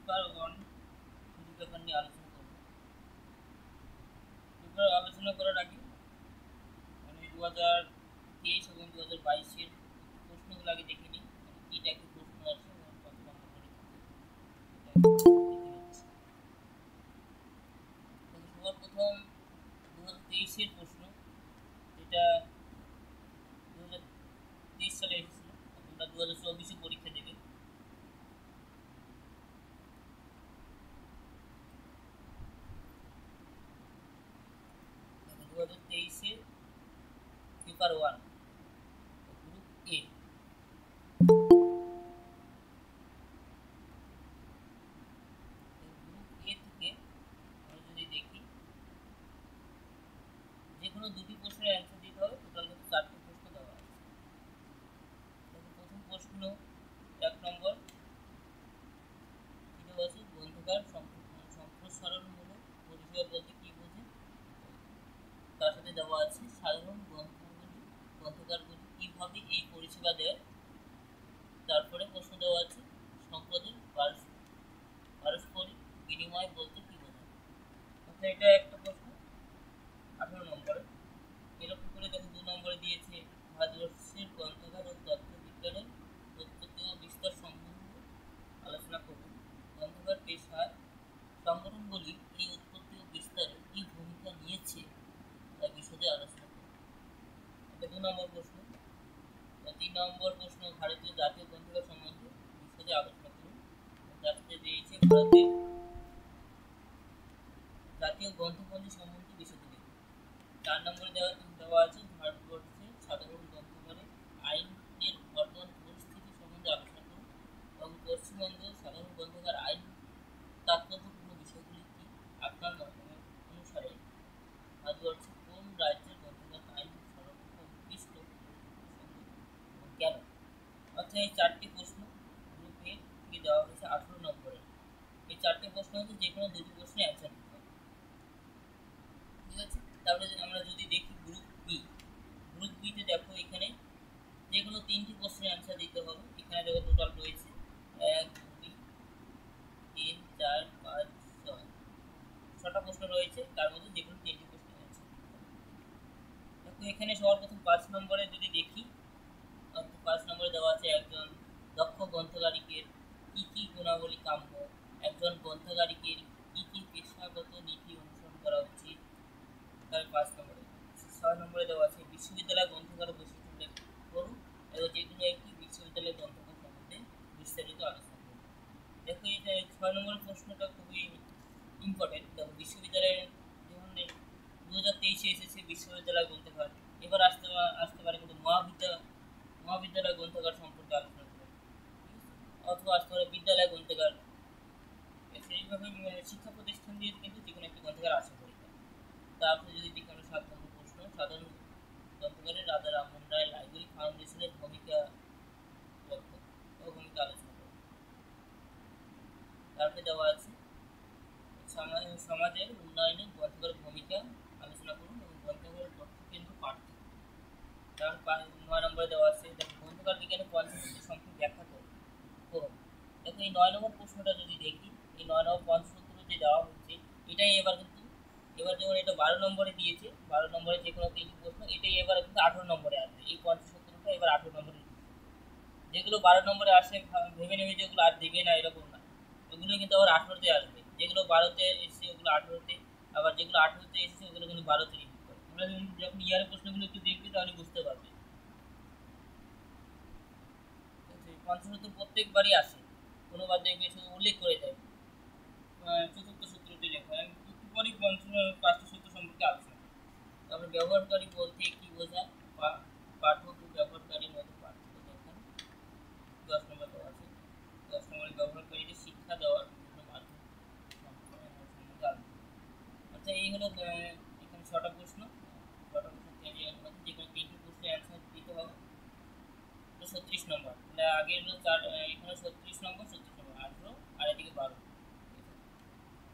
Paper 1 theory paper নিয়ে আলোচনা করব। পেপার আলোচনা করার আগে মানে 2023 এবং 2022-এর প্রশ্নগুলো আগে দেখে নিই, কি টাইপের প্রশ্ন আছে এবং কত নম্বর করে সবার প্রথম 2023-এর প্রশ্ন, যেটা 2023 সালে এসেছিল, তোমরা 2024-এ পরীক্ষা দেবে। 2023-এ পেপার 1 গ্রুপ এ, থেকে আমরা যদি দেখি যে কোনো দুটি প্রশ্নের অ্যান্সার দিতে হবে। টোটাল কিন্তু 4টি প্রশ্ন দেওয়া আছে। প্রথম প্রশ্ন 1 নম্বর কি দেওয়া আছে, গ্রন্থাগার সম্প্রসারণমূলক পরিষেবা বলতে কি বোঝে। তার সাথে দেওয়া আছে সাধারণ গ্রন্থাগারগুলি কিভাবে এই পরিষেবা দেয়। তারপরে প্রশ্ন দেওয়া আছে সম্পদের পারস্পরিক বিনিময় বলতে কি বোঝায়। অর্থাৎ এটা একটা প্রশ্ন 18 নম্বরে। এরকম করে দেখো 2 নম্বরে দিয়েছে ভারতবর্ষের গ্রন্থাগার ও তথ্য বিজ্ঞানের উৎপত্তি ও বিস্তার সম্বন্ধে আলোচনা করুন। গ্রন্থাগার পেশার সংগঠনগুলি এই উৎপত্তি ও বিস্তারে কি ভূমিকা নিয়েছে তা বিশদে আলোচনা করুন। এটা 2 নম্বর প্রশ্ন। 3 নম্বর প্রশ্ন ভারতীয় জাতীয় গ্রন্থাগার সম্বন্ধে বিশদে আলোচনা করুন। তার সাথে দিয়েছে ভারতের জাতীয় গ্রন্থপঞ্জি সম্বন্ধে বিশদে লিখুন। 4 নম্বরে দেওয়া আছে ভারতবর্ষের সাধারণ গ্রন্থাগারে আইনের বর্তমান পরিস্থিতি সম্বন্ধে আলোচনা করুন এবং পশ্চিমবঙ্গ সাধারণ গ্রন্থাগার আইন তাৎপর্যপূর্ণ বিষয়গুলি কি। আপনার অনুসারে ভারতবর্ষের কোন রাজ্যের গ্রন্থাগার আইন সর্বোচ্চ উৎকৃষ্ট কেন। অর্থাৎ এই 4টি প্রশ্ন গ্রুপে থেকে দেওয়া হয়েছে 18 নম্বরে। এই 4টি প্রশ্ন হচ্ছে যে কোনো দুটি প্রশ্নের অ্যান্সার দিতে হবে, ঠিক আছে। তাহলে আমরা যদি দেখি গ্রুপ বিতে দেখো এখানে যে কোনো 3টি প্রশ্নের অ্যান্সার দিতে হবে। এখানে দেখো টোটাল রয়েছে 1 2 3 4 5 6 6টা প্রশ্ন রয়েছে, তার মধ্যে যে কোনো 3টি প্রশ্নের অ্যান্সার দেখো। এখানে সবার প্রথম 5 নম্বরে যদি দেখি, 5 নম্বরে দেওয়া আছে একজন দক্ষ গ্রন্থাগারিকের কি কি গুণাবলী কাম্য, একজন গ্রন্থাগারিকের কি কি পেশাগত নীতি অনুসরণ করা উচিত। তার 5 নম্বরে 6 নম্বরে দেওয়া আছে বিশ্ববিদ্যালয় গ্রন্থাগার বৈশিষ্ট্য উল্লেখ করুন এবং যে কোনো একটি বিশ্ববিদ্যালয় গ্রন্থাগার সম্বন্ধে বিস্তারিত আলোচনা করুন। দেখো এই 6 নম্বরের প্রশ্নটা খুবই ইম্পর্টেন্ট। দেখো বিশ্ববিদ্যালয়ের যেমন 2023-এ এসেছে বিশ্ববিদ্যালয় গ্রন্থাগার, এবার আসতে পারে কিন্তু মহাবিদ্যালয় গ্রন্থাগার সম্পর্কে আলোচনা করুন, অথবা আসতে পারে বিদ্যালয় গ্রন্থাগার। সেইভাবে শিক্ষা প্রতিষ্ঠান দিয়ে কিন্তু যে কোনো একটি গ্রন্থাগার আসে পরীক্ষা। তারপরে যদি দেখি আমরা 7 নম্বর প্রশ্ন সাধারণ গ্রন্থাগারের রাজা রামমোহন রায় লাইব্রেরি ফাউন্ডেশনের ভূমিকা আলোচনা করুন। তারপরে দেওয়া আছে সমাজের উন্নয়নে গ্রন্থাগারের ভূমিকা আলোচনা করুন এবং গ্রন্থাগারের তথ্য কেন্দ্র পাঠ্য। তারপর 9 নম্বরে দেওয়া আছে গ্রন্থাগার বিজ্ঞানের পঞ্চসূত্র সংখ্যা ব্যাখ্যা করুন। দেখো এই 9 নম্বর প্রশ্নটা যদি দেখি, এই 9 নম্বর পঞ্চসূত্র যে দেওয়া হচ্ছে এটাই এবার যেমন এটা 12 নম্বরে দিয়েছে, 12 নম্বরে যে কোনো 3টি প্রশ্ন, এটাই এবার কিন্তু 18 নম্বরে আসবে। এই পঞ্চসূত্রটা এবার 18 নম্বরে, যেগুলো 12 নম্বরে আসে ভেবে নেবে যেগুলো আর দেবে না এরকম না, ওগুলো কিন্তু আবার 18তে আসবে। যেগুলো 12তে এসেছে ওগুলো 18তে, আবার যেগুলো 18তে এসেছে ওগুলো কিন্তু 12তে রিপিট করে। তোমরা যখন ইয়ারের প্রশ্নগুলো একটু দেখবে তাহলে বুঝতে পারবে। পঞ্চসূত্র প্রত্যেকবারই আসে, কোনোবার দেখবে শুধু উল্লেখ করে দেয়। চতুর্থ সূত্রটি লেখো, আমি একটু পরই 5টি সূত্র সম্পর্কে আলোচনা করি। তারপরে ব্যবহারকারী বলতে কি বোঝায়, পাঠক ও ব্যবহারকারীর মধ্যে পার্থক্য দেখেন। 10 নম্বর দেওয়া আছে 10 নম্বরে ব্যবহারকারীদের শিক্ষা দেওয়ার বিভিন্ন মাধ্যম সম্বন্ধে আলোচনা। আচ্ছা এই হলো এখানে 6টা প্রশ্ন। 6টা প্রশ্ন ক্যারিয়ার মধ্যে যে কোনো 3টি প্রশ্নের অ্যান্সার দিতে হবে। 36 নম্বর, তাহলে আগে হলো 4, এখানে 36 নম্বর 18 আর এদিকে 12।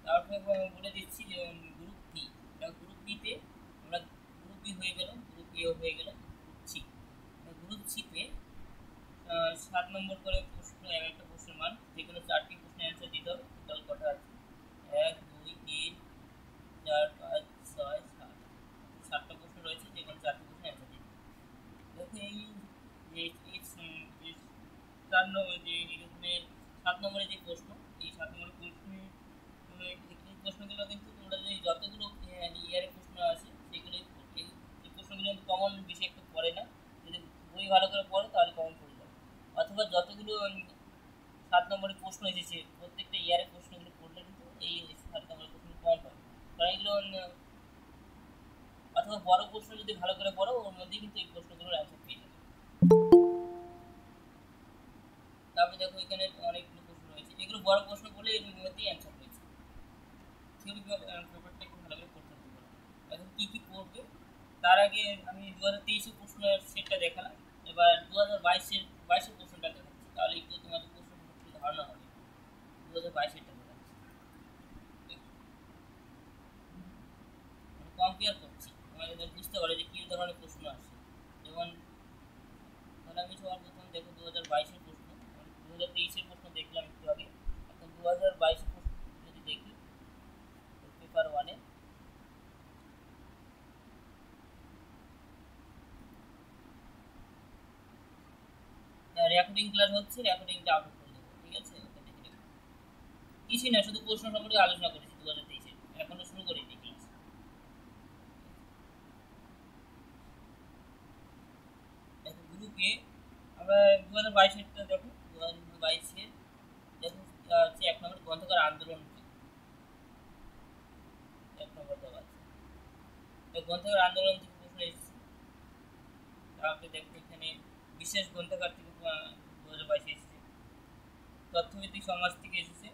তারপরে বলে দিচ্ছি যে গ্রুপ বিতে আমরা গ্রুপ বি হয়ে গেল, গ্রুপ এও হয়ে গেল, গ্রুপ সিতে 7 নম্বর করে প্রশ্ন, একটা প্রশ্নের মান যে কোনো 4টি প্রশ্নের অ্যান্সার দিতে হবে। এগুলো অথবা বড় প্রশ্ন যদি ভালো করে পড়ো ওর মধ্যেই কিন্তু এই প্রশ্নগুলোর অ্যান্সার পেয়ে যাবে। তারপরে দেখো এখানে অনেকগুলো প্রশ্ন রয়েছে, এগুলো বড় প্রশ্ন বলে এর মধ্যেই অ্যান্সার রয়েছে। থিওরি পেপারটা একটু ভালো করে পড়তে হবে। এখন কী কী পড়বে তার আগে আমি 2023 প্রশ্নের সেটটা দেখালাম, এবার 2022-এর প্রশ্নটা দেখাচ্ছি, তাহলে একটু তোমাদের প্রশ্ন ধারণা হবে। 2022-এরটা দেখাচ্ছি, কম্পেয়ার করছি, তোমাদের বুঝতে পারে যে কী ধরনের প্রশ্ন আসে। যেমন তাহলে আমি সবার প্রথম দেখো 2022-এর প্রশ্ন, 2023-এর প্রশ্ন দেখলাম একটু আগে, এখন 2022-এর প্রশ্ন যদি দেখি পেপার 1-এ রেকর্ডিং ক্লাস হচ্ছে, রেকর্ডিংটা আপলোড করে দেবো, ঠিক আছে? ওটা দেখে নেবো। কিছুই না, শুধু প্রশ্ন সম্পর্কে আলোচনা করেছি 2023-এ, এখনো শুরু করিনি ক্লাস। দেখো গ্রুপে আমরা 2022-এরটা দেখো, 2022-এ দেখো হচ্ছে 1 নম্বর গ্রন্থকার আন্দোলন কি, 1 নম্বর দেওয়া আছে, গ্রন্থকার আন্দোলন থেকে প্রশ্ন এসেছে। তারপরে দেখো এখানে বিশেষ গ্রন্থকার থেকে 2022-এ এসেছে, তথ্যভিত্তিক সমাজ থেকে এসেছে,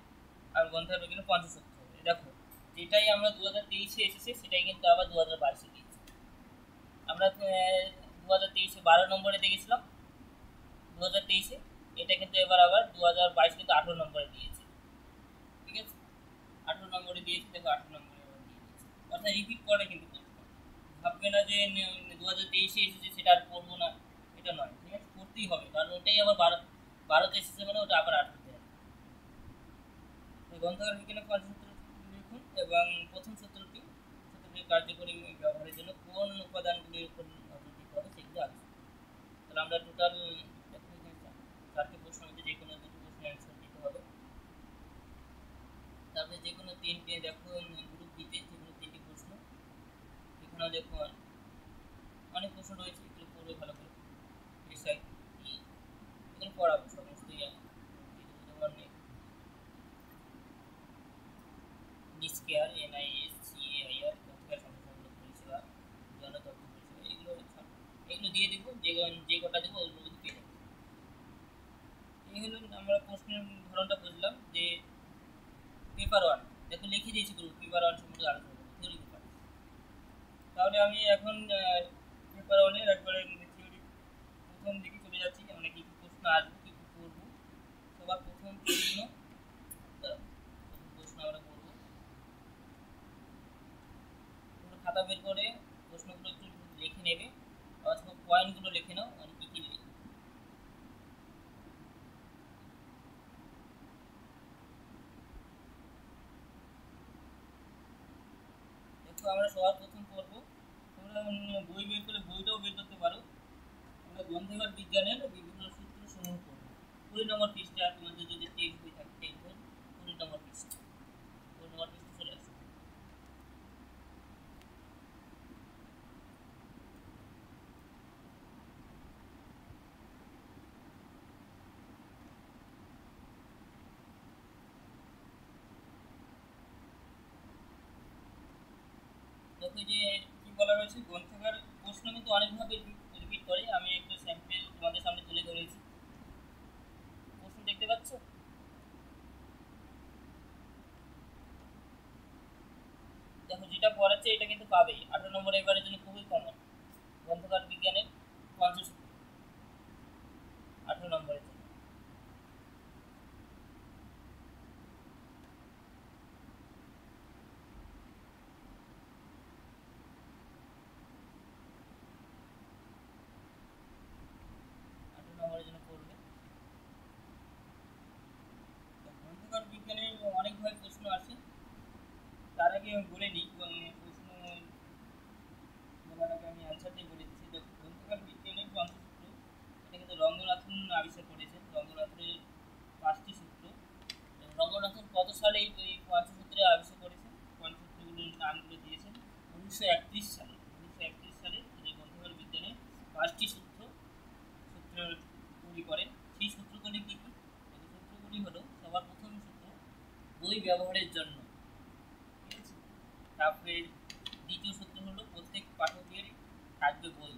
আর গ্রন্থকার বিজ্ঞানে পঞ্চসূত্র। দেখো যেটাই আমরা 2023-এ এসেছে সেটাই কিন্তু আবার 2022-এ দিয়েছে। আমরা 2023-এ 12 নম্বরে দেখেছিলাম, 2023-এ এটা কিন্তু এবার আবার 2022 কিন্তু 18 নম্বরে দিয়েছে, ঠিক আছে? 18 নম্বরে দিয়েছে, দেখো 18 নম্বরে আবার দিয়ে দিয়েছে, অর্থাৎ রিপিট করে কিন্তু প্রশ্ন। ভাববে না যে 2023-এ এসেছে সেটা আর পড়বো না, এটা নয়, ঠিক আছে? পড়তেই হবে, কারণ ওটাই আবার 12তে এসেছে মানে ওটা আবার 18-তে আসবে। গ্রন্থকার বিজ্ঞানে পঞ্চসূত্র লিখুন এবং প্রথম সূত্রটি কার্যকরী ব্যবহারের জন্য কোন উপাদানগুলির উপর নজর দিতে হবে সেগুলো আছে। তাহলে আমরা টোটাল 4টে প্রশ্ন মধ্যে যে কোনো 2টি প্রশ্নের অ্যান্সার দিতে হবে। তারপরে যে কোনো 3টে দেখো গ্রুপ দিতে যে কোনো 3টি প্রশ্ন, এখানেও দেখো অনেক প্রশ্ন রয়েছে, এগুলো পড়বে ভালো করে, বিষয় কি এগুলো পড়াবো সমস্তই। যেমন নিসকেয়ার, NISCAIR, গ্রন্থকার সংখ্যাসমূলক পরিষেবা, জনতত্ত্ব পরিষেবা, এগুলো দিয়ে দেবো, যে কটা দেবো ওগুলো কিন্তু পেয়ে যাবো। এই হলো আমরা প্রশ্নের ধরনটা বুঝলাম। যে পেপার 1 দেখো লিখে দিয়েছি গ্রুপ, পেপার 1 সম্পর্কে আলোচনা করবো, থিওরি পেপার। তাহলে আমি এখন পেপার 1-এর একবারে থিওরি প্রথম দিকে চলে যাচ্ছি, মানে কী কী প্রশ্ন আসবে, কী কী করবো। সবার প্রথম প্রশ্ন আমরা করবো, খাতা বের করে প্রশ্নগুলো একটু লিখে নেবে, অথবা পয়েন্টগুলো লিখে নাও, মানে কী কী লিখবে। দেখো আমরা সবার প্রথম পড়বো, তোমরা বই বের করে বইটাও বের করতে পারো, আমরা গ্রন্থাগার বিজ্ঞানের বিভিন্ন সূত্র সমূহ পড়বো। 20 নম্বর পৃষ্ঠা, তোমাদের যদি টেক্সট বই থাকে টেক্সট বই 20 নম্বর পৃষ্ঠা, 20 নম্বর পৃষ্ঠা চলে আসবে। দেখো যে কি বলা রয়েছে, গ্রন্থাগার প্রশ্ন কিন্তু অনেকভাবে রিপিট করে, আমি একটা স্যাম্পল তোমাদের সামনে তুলে ধরেছি, প্রশ্ন দেখতে পাচ্ছ? দেখো যেটা পড়াচ্ছে এটা কিন্তু পাবেই, 18 নম্বর এবারের জন্য খুবই কমন, গ্রন্থকার বিজ্ঞানের পঞ্চসূত্র, 18 নম্বরের জন্য। জন্য পড়বে। গ্রন্থাগার বিজ্ঞানের অনেকভাবে প্রশ্ন আসে, তার আগে আমি বলে নিই, প্রশ্ন বলার আগে আমি অ্যান্সারটাই বলে দিচ্ছি। দেখো গ্রন্থাগার বিজ্ঞানের পঞ্চসূত্র, এটা কিন্তু রঙ্গনাথন আবিষ্কার করেছেন, রঙ্গনাথনের 5টি সূত্র। রঙ্গনাথন কত সালে এই পঞ্চসূত্রে আবিষ্কার করেছেন, পঞ্চসূত্রগুলোর নামগুলো দিয়েছেন 1931 সালে। 1931 সালে তিনি গ্রন্থাগার বিজ্ঞানের 5টি সূত্র তৈরি করেন। সেই সূত্রগুলি কী কী? সূত্রগুলি হলো, সবার প্রথম সূত্র বই ব্যবহারের জন্য, ঠিক আছে? তারপরে দ্বিতীয় সূত্র হলো প্রত্যেক পাঠকের থাকবে বই।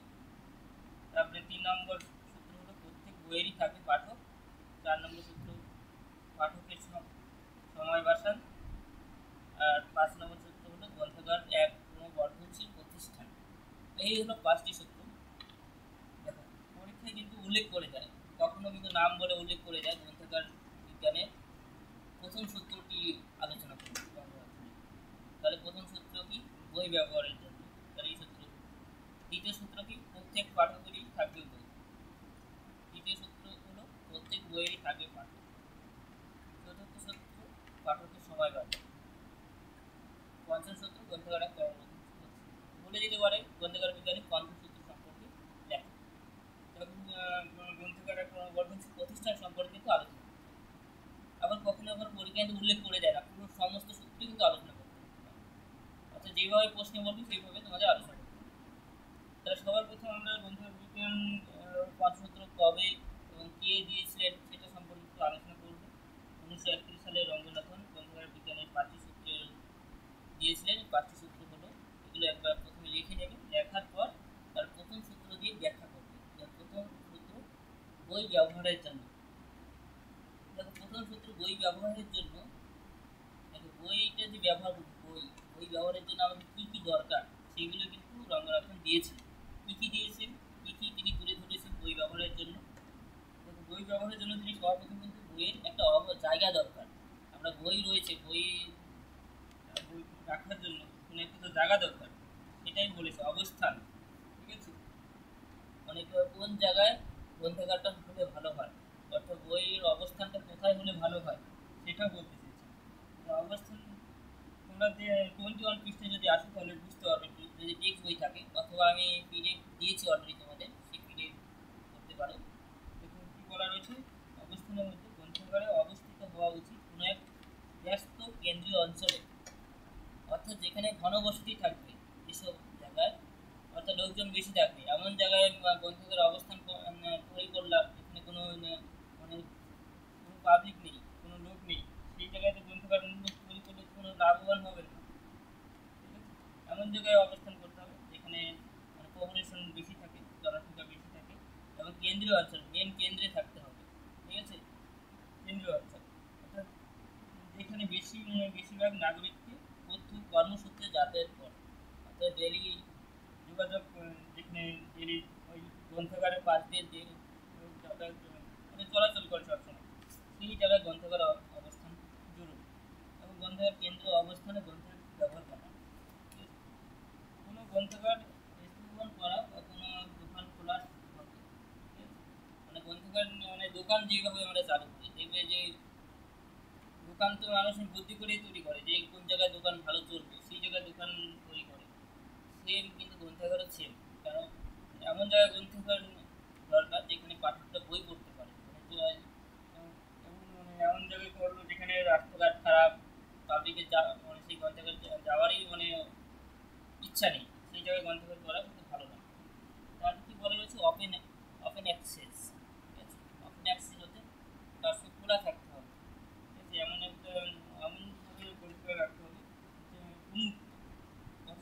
তারপরে 3 নম্বর সূত্র হলো প্রত্যেক বইয়েরই থাকবে পাঠক। 4 নম্বর সূত্র পাঠকের সময় বাসান। আর 5 নম্বর সূত্র হলো গ্রন্থাগার এক ক্রমবর্ধনশীল প্রতিষ্ঠান। এই হলো 5টি সূত্র। দেখো পরীক্ষায় কিন্তু উল্লেখ করে যায়, কখনো কিন্তু নাম বলে উল্লেখ করে যায় গ্রন্থাগার বিজ্ঞানের প্রথম সূত্রটি আলোচনা করব। তাহলে প্রথম সূত্র কি? বই ব্যবহারের জন্য, তাহলে এই সূত্র। দ্বিতীয় সূত্র কি? প্রত্যেক পাঠকেরই থাকবে বই। তৃতীয় সূত্র হলো প্রত্যেক বইয়েরই থাকবে পাঠক। চতুর্থ সূত্র পাঠকের সময় বাড়বে। পঞ্চম সূত্র গ্রন্থাগার বলে দিতে পারে গ্রন্থাগার বিজ্ঞানের পঞ্চম সূত্র সম্পর্কে লেখা। তখন গ্রন্থাগার ক্রমবর্ধনশীল প্রতিষ্ঠান সম্পর্কে কিন্তু আলোচনা। আবার কখনো পরীক্ষায় উল্লেখ করে দেয় না, পুরো সমস্ত সূত্রই কিন্তু আলোচনা করতে হবে। অর্থাৎ যেভাবে প্রশ্ন বলবে সেইভাবে তোমাদের আলোচনা করতে হবে। তাহলে সবার প্রথম আমরা গ্রন্থাগার বিজ্ঞান পাঠ্যসূত্র কবে এবং কে দিয়েছিলেন সেটা সম্পর্কে একটু আলোচনা করব। 1931 সালে রঙ্গনাথন গ্রন্থাগার বিজ্ঞানের পাঠ্যসূত্র দিয়েছিলেন। পাঠ্যসূত্র হলো এগুলো একবার প্রথমে লিখে নেবেন, লেখার পর তার প্রথম সূত্র দিয়ে ব্যাখ্যা করবেন। প্রথম সূত্র বই ব্যবহারের জন্য। দেখো প্রথম সূত্র বই ব্যবহারের জন্য, দেখো বইটা যে ব্যবহার করবো, বই ব্যবহারের জন্য আমাদের কী কী দরকার সেগুলো কিন্তু রঙ্গনাথন দিয়েছেন। কী কী দিয়েছেন, কী কী তিনি তুলে ধরেছেন বই ব্যবহারের জন্য। দেখো বই ব্যবহারের জন্য তিনি সর্বপ্রথম কিন্তু বইয়ের একটা জায়গা দরকার। আমরা বই রয়েছে, বই রাখার জন্য কোনো একটা তো জায়গা দরকার, সেটাই বলেছে অবস্থান। ঠিক আছে, মানে কোন জায়গায় গ্রন্থাগারটা হলে ভালো হয়, অর্থাৎ বইয়ের অবস্থানটা কোথায় হলে ভালো হয় সেটা বলতে চেয়েছি। অবস্থান তোমরা 21 পৃষ্ঠে যদি আসো তাহলে বুঝতে পারবে, যদি টেক্সট বই থাকে অথবা আমি পিডিএফ দিয়েছি অলরেডি তোমাদের, সেই পিডিএফ করতে পারো। দেখুন কী বলা রয়েছে, অবস্থানের মধ্যে গ্রন্থাগারে অবস্থিত হওয়া উচিত কোনো এক ব্যস্ত কেন্দ্রীয় অঞ্চলে, অর্থাৎ যেখানে ঘনবসতি থাকবে, যেসব জায়গায় অর্থাৎ লোকজন বেশি থাকবে এমন জায়গায় গ্রন্থাগার অবস্থান তৈরি করলাম যেখানে কোনো মানে কোনো পাবলিক নেই, কোনো লোক নেই, সেই জায়গায় তো গ্রন্থাগার তৈরি করলে কোনো লাভবান হবে না। ঠিক আছে, এমন জায়গায় অবস্থান করতে হবে যেখানে মানে পপুলেশন বেশি থাকে, জনসংখ্যা বেশি থাকে এবং কেন্দ্রীয় অঞ্চল, মেন কেন্দ্রে থাকতে হবে। ঠিক আছে, কেন্দ্রীয় অঞ্চল অর্থাৎ যেখানে বেশিরভাগ নাগরিককে কর্মসূত্রে যাতায়াত করে, অর্থাৎ ডেলি যোগাযোগ, যেখানে ডেলি ওই গ্রন্থাগারের পাশ দিয়ে যে যাতায়াত মানে চলাচল করে সবসময়, সেই জায়গায় গ্রন্থাগার অবস্থান জরুরি। এবং গ্রন্থাগার কেন্দ্র অবস্থানে গ্রন্থাগার ব্যবহার করা। কোনো গ্রন্থাগার স্থাপন করা বা কোনো দোকান খোলার হবে। ঠিক আছে, মানে গ্রন্থাগার মানে দোকান যেভাবে আমরা চালু করি, দেখবে যে দোকান তো মানুষ বুদ্ধি করেই তৈরি করে যে কোন জায়গায় দোকান ভালো চলবে সেই জায়গায় দোকান তৈরি করে। সেম কিন্তু গ্রন্থাগারও সেম, কারণ এমন জায়গায় গ্রন্থাগার দরকার যেখানে পাঠকরা বই পড়তে পারে। এমন জায়গায় করলো যেখানে রাস্তাঘাট খারাপ, পাবলিকের মানে সেই গ্রন্থাগার যাওয়ারই মানে ইচ্ছা নেই, সেই জায়গায় গ্রন্থাগার করা কিন্তু ভালো না। তার কি বলা রয়েছে ওপেন ওপেন অ্যাক্সেস। ঠিক আছে, ওপেন অ্যাক্সেস হতে তার সব খোলা থাকতে হবে। ঠিক আছে, এমনভাবে পরিষ্কার রাখতে হবে যে উন্মুক্ত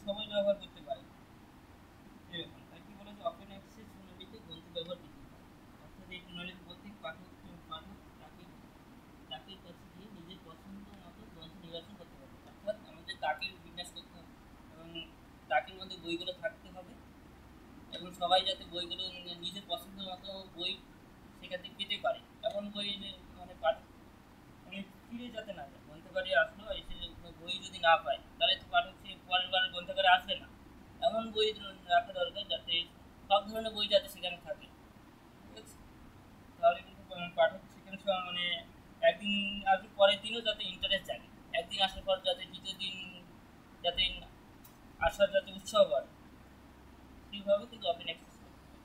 সবাই ব্যবহার করতে পারে এরকম। তাই কি বলা হচ্ছে ওপেন অ্যাক্সেস প্রণালীতে গ্রন্থ ব্যবহার বৃদ্ধি পায়। অর্থাৎ এই প্রণালীতে প্রত্যেক পাঠক তাকে তাকের কাছে গিয়ে নিজের পছন্দ মতো গ্রন্থ নির্বাচন করতে পারবে। অর্থাৎ আমাদের তাকের বিন্যাস করতে হবে এবং তাকের মধ্যে বইগুলো থাকতে হবে এবং সবাই যাতে বইগুলো নিজের পছন্দ মতো বই সেখান থেকে পেতে পারে, এমন বই মানে পাঠক মানে ফিরে যাতে না যায়। গ্রন্থাগারে আসলো এসে বই যদি না পায় তাহলে তো পাঠক সে পরের বার গ্রন্থাগারে আসবে না। এমন বই রাখা দরকার যাতে সব ধরনের বই যাতে সেখানে থাকে। ঠিক আছে, তাহলে কিন্তু পাঠক সেখানে মানে একদিন আসবে, পরের দিনও যাতে ইন্টারেস্ট জাগে, একদিন আসার পর যাতে দ্বিতীয় দিন যাতে আসার যাতে উৎসাহ বাড়ে, সেইভাবে কিন্তু ওপেন অ্যাক্সেস করতে হবে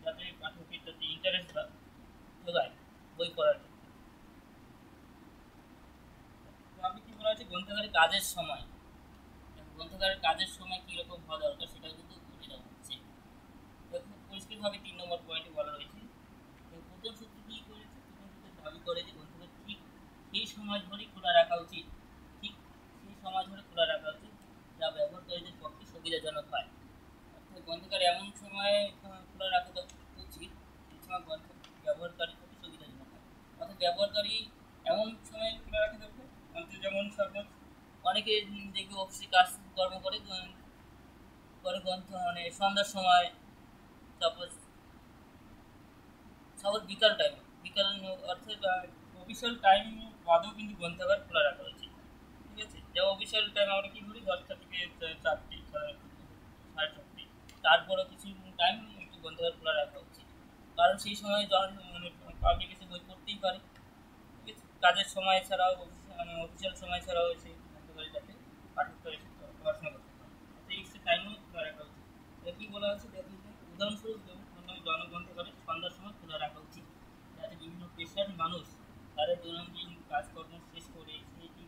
যাতে পাঠকের যাতে ইন্টারেস্ট যোগায় বই পড়ার ক্ষেত্রে। তো আপনি কি বলা হচ্ছে গ্রন্থাগারের কাজের সময়, গ্রন্থাগারের কাজের সময় কীরকম হওয়া দরকার সেটাও কিন্তু বলে দেওয়া হচ্ছে। দেখুন পরিষ্কারভাবে 3 নম্বর পয়েন্টে বলা রয়েছে, প্রথম সূত্র কী করেছে, প্রথম সূত্র দাবি করে যে গ্রন্থাগার ঠিক সেই সময় ধরেই খোলা রাখা উচিত, ঠিক সেই সময় ধরে খোলা রাখা উচিত যা ব্যবহারকারীদের পক্ষে সুবিধাজনক হয়। অর্থাৎ গ্রন্থাগার এমন সময় খোলা রাখা উচিত যে সময় ব্যবহারকারীর পক্ষে সুবিধাজনক হয়। অর্থাৎ ব্যবহারকারী এমন সময় খোলা রাখা দরকার, অর্থাৎ যেমন সাপোজ অনেকে দেখবে অফিসে কাজ কর্ম করে পরে গ্রন্থ মানে সন্ধ্যার সময়, সাপোজ সাপোজ বিকাল টাইম, বিকাল অর্থাৎ অফিসিয়াল টাইম বাদেও কিন্তু গ্রন্থাগার খোলা রাখা উচিত। ঠিক আছে, যেমন অফিসিয়াল টাইম আমরা কি করি 10টা থেকে 4টে, 4:30, তারপরে কিছু টাইম একটু গ্রন্থাগার খোলা রাখা উচিত। কারণ সেই সময় মানে পাবলিক এসে বই পড়তেই পারে। ঠিক আছে, কাজের সময় ছাড়াও মানে অফিসিয়াল সময় ছাড়াও সেই গ্রন্থাগারে যাতে পাঠকরা এসে পড়াশোনা করতে পারে, এই টাইমও খোলা রাখা উচিত। কি বলা আছে দেখুন, উদাহরণস্বরূপ জনগ্রন্থাগারে সন্ধ্যার সময় খোলা রাখা উচিত, যাতে বিভিন্ন পেশার মানুষ তাদের দৈনন্দিন কাজকর্ম শেষ করে সেটি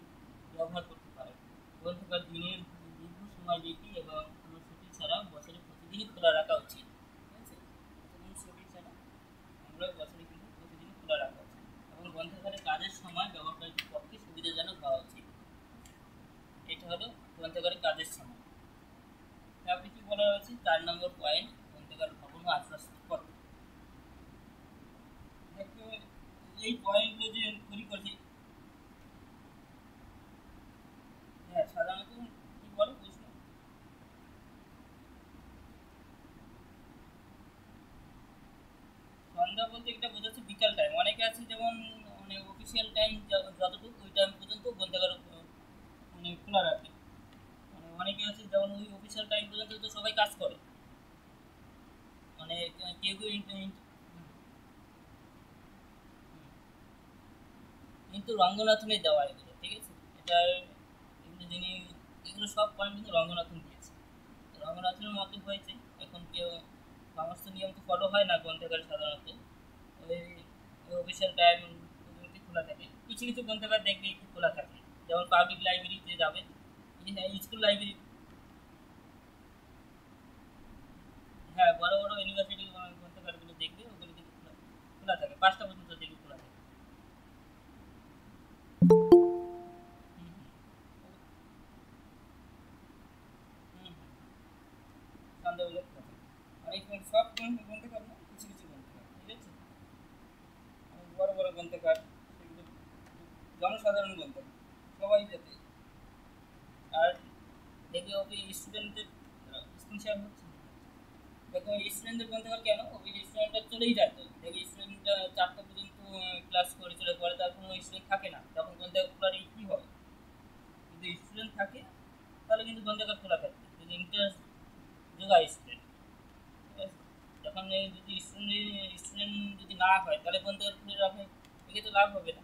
ব্যবহার করতে পারে। গ্রন্থাগার দিনের দীর্ঘ সময় ডিউটি এবং কোনো ছুটি ছাড়া বছরে প্রতিদিনই খোলা রাখা উচিত। ঠিক আছে, কোনো ছুটি ছাড়া আমরা বছরে কিন্তু প্রতিদিনই খোলা রাখা উচিত এবং গ্রন্থাগারে কাজের সময় ব্যবহারকারীদের পক্ষে সুবিধাজনক হওয়া উচিত। এটা হলো গ্রন্থাগারের কাজের সময়। তারপরে কি বলা হয়েছে 4 নম্বর পয়েন্ট, গ্রন্থাগার ভবন ও আসবাবপত্র। দেখো এই পয়েন্টগুলো যে তৈরি করছি, হ্যাঁ সাধারণত কি বলে প্রশ্ন, সন্ধ্যা বলতে এটা বোঝাচ্ছে বিকাল টাইম। অনেকে আছে যেমন মানে অফিসিয়াল টাইম যতটুকু ওই টাইম পর্যন্ত গ্রন্থাগার মানে খোলা রাখে। মানে অনেকে আছে যেমন ওই অফিসিয়াল টাইম পর্যন্ত তো সবাই কাজ করে, মানে কেউ কেউ কিন্তু রঙ্গনাথনে দেওয়া এগুলো। ঠিক আছে, এটা এগুলো যিনি এগুলো সব পয়েন্ট কিন্তু রঙ্গনাথন দিয়েছে, রঙ্গনাথনের মতো হয়েছে। এখন কেউ সমস্ত নিয়ম তো ফলো হয় না গ্রন্থাগার, সাধারণত ওই অফিসিয়াল টাইম পর্যন্ত খোলা থাকে। কিছু কিছু গ্রন্থাগার দেখবে একটু খোলা থাকে, যেমন পাবলিক লাইব্রেরিতে যাবে, স্কুল লাইব্রেরি, হ্যাঁ বড় বড় ইউনিভার্সিটি গ্রন্থাগারগুলো দেখবে ওগুলো কিন্তু খোলা খোলা থাকে, 5টা পর্যন্ত দেখবে খোলা থাকে। হুম হুম হুম, সন্ধ্যাবেলা খোলা থাকে। অনেক সব গ্রন্থাগার না, কিছু কিছু গ্রন্থাগার। ঠিক আছে, বড় বড় গ্রন্থাগার সেগুলো জনসাধারণ গ্রন্থাগার সবাই যাতে। আর দেখবে ওই স্টুডেন্টদের স্ক্রিন শেয়ার হচ্ছে, দেখো স্টুডেন্টদের গ্রন্থাগার কেন, ওই স্টুডেন্টরা চলেই যায়, তো দেখি স্টুডেন্টরা 4টা পর্যন্ত ক্লাস করে চলে পরে, তার কোনো স্টুডেন্ট থাকে না, তখন গ্রন্থাগার খোলা রেখে কী হবে? যদি স্টুডেন্ট থাকে তাহলে কিন্তু গ্রন্থাগার খোলা থাকবে, যদি ইন্টারেস্ট যোগায় স্টুডেন্ট। ঠিক আছে, যখন যদি স্টুডেন্ট যদি না হয় তাহলে গ্রন্থাগার খুলে রাখে, একে তো লাভ হবে না।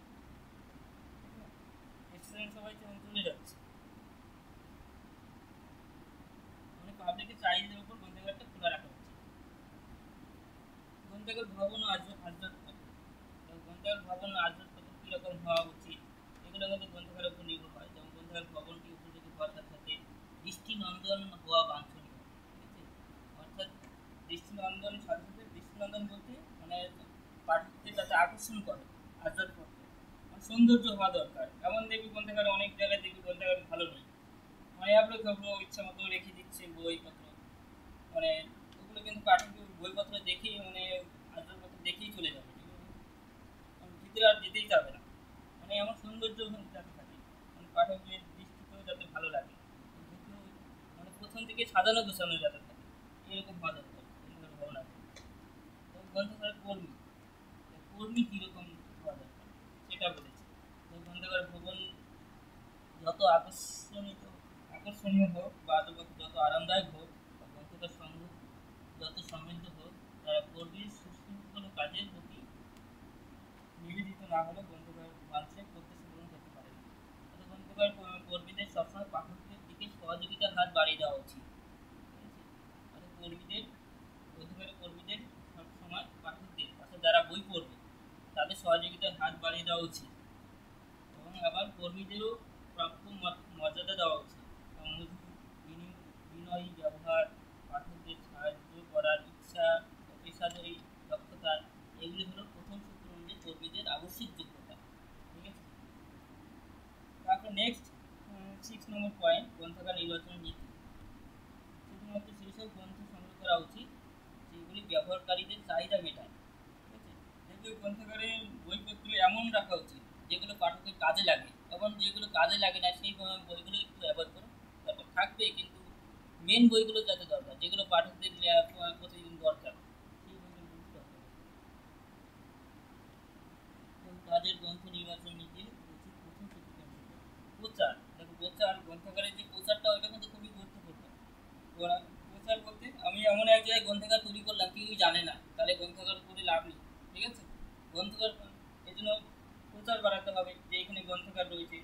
স্টুডেন্ট সবাই চলে যাচ্ছে, মানে পাবলিকের চাহিদার উপর গ্রন্থাগারটা খোলা রাখা উচিত। গ্রন্থাগার ভবন ও আসবাবপত্র, গ্রন্থাগার ভবন ও আসবাবপত্র কীরকম হওয়া উচিত এগুলো কিন্তু গ্রন্থাগারের উপর নির্ভর হয়। যেমন গ্রন্থাগার ভবনটি উপযোগী হওয়ার সাথে সাথে দৃষ্টিনন্দন হওয়া বাঞ্ছনীয়। ঠিক আছে, অর্থাৎ দৃষ্টিনন্দন সাথে সাথে, দৃষ্টিনন্দন বলতে মানে পাঠককে যাতে আকর্ষণ করে আসবাবপত্র, মানে সৌন্দর্য হওয়া দরকার। এমন দেখবি গ্রন্থাগার অনেক জায়গায় দেখবি গ্রন্থাগার ভালো নেই, মানে আপনার খবর ইচ্ছা মতো রেখে দিচ্ছে বইপত্র, মানে ওগুলো কিন্তু পাঠক বইপত্র দেখেই মানে আসবাবপত্র দেখেই চলে যাবে, ঠিক আছে, ভিতরে আর যেতেই যাবে না। মানে এমন সৌন্দর্য যাতে থাকে, মানে পাঠকের দৃষ্টিতেও যাতে ভালো লাগে, কিন্তু মানে প্রথম থেকে সাজানো গোছানো যাতে থাকে, এরকম হওয়া দরকার গ্রন্থাগার ভবন আছে। তো গ্রন্থাগারের কর্মী, কর্মী কীরকম হওয়া দরকার সেটা বলেছে। তো গ্রন্থাগার ভবন যত আকর্ষণীয় হোক বা যত আরামদায়ক হোক, বা গ্রন্থাগার সংগ্রহ যত সমৃদ্ধ হোক, তারা কর্মীর সুশৃঙ্খল কাজের প্রতি নিবেদিত না হলে গ্রন্থাগার মানুষের প্রত্যাশা পূরণ করতে পারে না। অর্থাৎ গ্রন্থাগার কর্মীদের সবসময় পাঠকদের দিকে সহযোগিতার হাত বাড়িয়ে দেওয়া উচিত। ঠিক আছে, অর্থাৎ গ্রন্থাগারের কর্মীদের সবসময় পাঠকদের, অর্থাৎ যারা বই পড়বে তাদের সহযোগিতার হাত বাড়িয়ে দেওয়া উচিত এবং আবার কর্মীদেরও প্রাপ্য মর্যাদা দেওয়া উচিত। মজুর, বিনয়ী ব্যবহার, পাঠকদের সাহায্য করার ইচ্ছা ও পেশাদারি দক্ষতা, এগুলি হলো প্রথম সূত্র অনুযায়ী কর্মীদের আবশ্যিক যোগ্যতা। ঠিক আছে, তারপর নেক্সট 6 নম্বর পয়েন্ট, গ্রন্থাগার নির্বাচনের নীতি ব্যবহারকারীদের চাহিদা মেটায়। ঠিক আছে, দেখবে গ্রন্থাগারে বইপত্র এমন রাখা উচিত যেগুলো পাঠকের কাজে লাগে, এবং যেগুলো কাজে লাগে না সেই বইগুলো একটু অ্যাভয়েড করো। তারপর থাকবে কিন্তু মেন বইগুলো যাতে দরকার, যেগুলো পাঠকদের প্রতিদিন দরকার, সেই বইগুলো কিন্তু দরকার। এবং কাজের গ্রন্থ নির্বাচন নীতির উচিত প্রথম সূত্র প্রচার। দেখো প্রচার, গ্রন্থাগারের যে প্রচারটা ওইটা কিন্তু খুবই গুরুত্বপূর্ণ। ওরা প্রচার বলতে, আমি এমন এক জায়গায় গ্রন্থাগার তৈরি করলাম কেউই জানে না, তাহলে গ্রন্থাগার করে লাভ নেই। ঠিক আছে, গ্রন্থাগার এই জন্য প্রচার বাড়াতে হবে যে এখানে গ্রন্থাগার রয়েছে।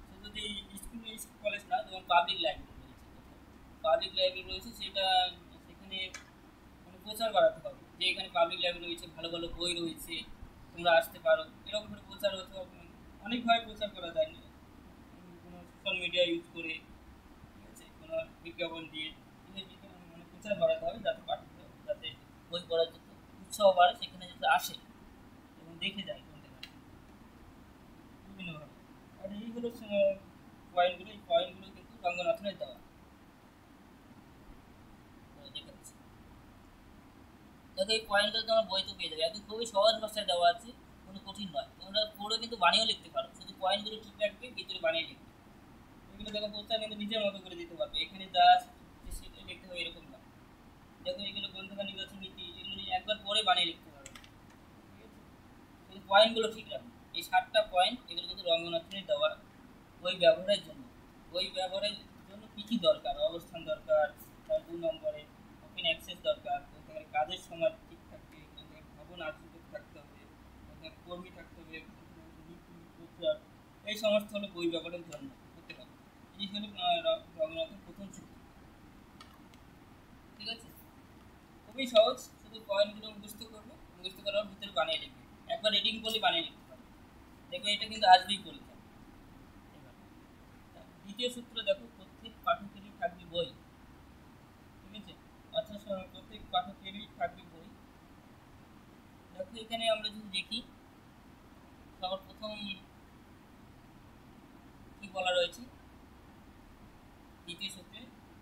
সে যদি স্কুল কলেজ না, যেমন পাবলিক লাইব্রেরি রয়েছে, পাবলিক লাইব্রেরি রয়েছে, সেটা সেখানে মানে প্রচার বাড়াতে হবে যে এখানে পাবলিক লাইব্রেরি রয়েছে, ভালো ভালো বই রয়েছে, তোমরা আসতে পারো। এরকম করে প্রচার হতে হবে। অনেকভাবে প্রচার করা যায় না, কোনো সোশ্যাল মিডিয়া ইউজ করে, ঠিক আছে, কোনো বিজ্ঞাপন দিয়ে, মানে প্রচার বাড়াতে হবে যাতে পাঠকরা যাতে বই পড়ার জন্য উৎসাহ বাড়ে, সেখানে যাতে আসে এবং দেখে যায় কোনটা বিভিন্নভাবে। আর এই হলো পয়েন্টগুলো, এই পয়েন্টগুলো কিন্তু রঙ্গনাথনের দেওয়া দেখাচ্ছে। দেখো এই পয়েন্টটা তোমার বইতে পেয়ে যাবে, একদম খুবই সহজ ভাষায় দেওয়া আছে, কোনো কঠিন নয়। তোমরা পড়ে কিন্তু বানিয়েও লিখতে পারো, শুধু পয়েন্টগুলো ঠিক রাখবে, ভিতরে বানিয়ে লিখবে। এগুলো দেখো প্রচার কিন্তু নিজের মতো করে দিতে পারবে, এখানে যা আছে সেটাই লিখতে হবে এরকম না। দেখো এগুলো গ্রন্থাগার নির্বাচন নীতি, এগুলো নিয়ে একবার পরে বানিয়ে লিখতে পারবে। ঠিক আছে, শুধু পয়েন্টগুলো ঠিক রাখবে। এই 7টা পয়েন্ট এগুলো কিন্তু রঙ্গনাথনের দেওয়া বই ব্যবহারের জন্য। বই ব্যবহারের জন্য কী কী দরকার, অবস্থান দরকার, তার 2 নম্বরে ওপেন অ্যাক্সেস দরকার, গ্রন্থাগারের কাজের সময় ঠিক থাকবে, গ্রন্থাগার ভবন আর্থিক থাকতে হবে, গ্রন্থাগার কর্মী থাকতে হবে, নীতি প্রচার, এই সমস্ত হলো বই ব্যবহারের জন্য করতে হবে। এই হলো রঙ্গনাথের প্রথম সূত্র। ঠিক আছে, খুবই সহজ, শুধু পয়েন্টগুলো মুখস্থ করবে, মুখস্থ করার ভিতরে বানিয়ে লিখবে, একবার রিডিং করলে বানিয়ে লিখতে পারবে। দেখবে এটা কিন্তু আসবেই পরীক্ষা। এবার দ্বিতীয় সূত্র দেখো, প্রত্যেক পাঠকেরই থাকবে বই। ঠিক আছে, অর্থাৎ প্রত্যেক পাঠকেরই থাকবে বই। দেখো এখানে আমরা যদি দেখি, সবার প্রথম কি বলা রয়েছে দ্বিতীয় সূত্রে,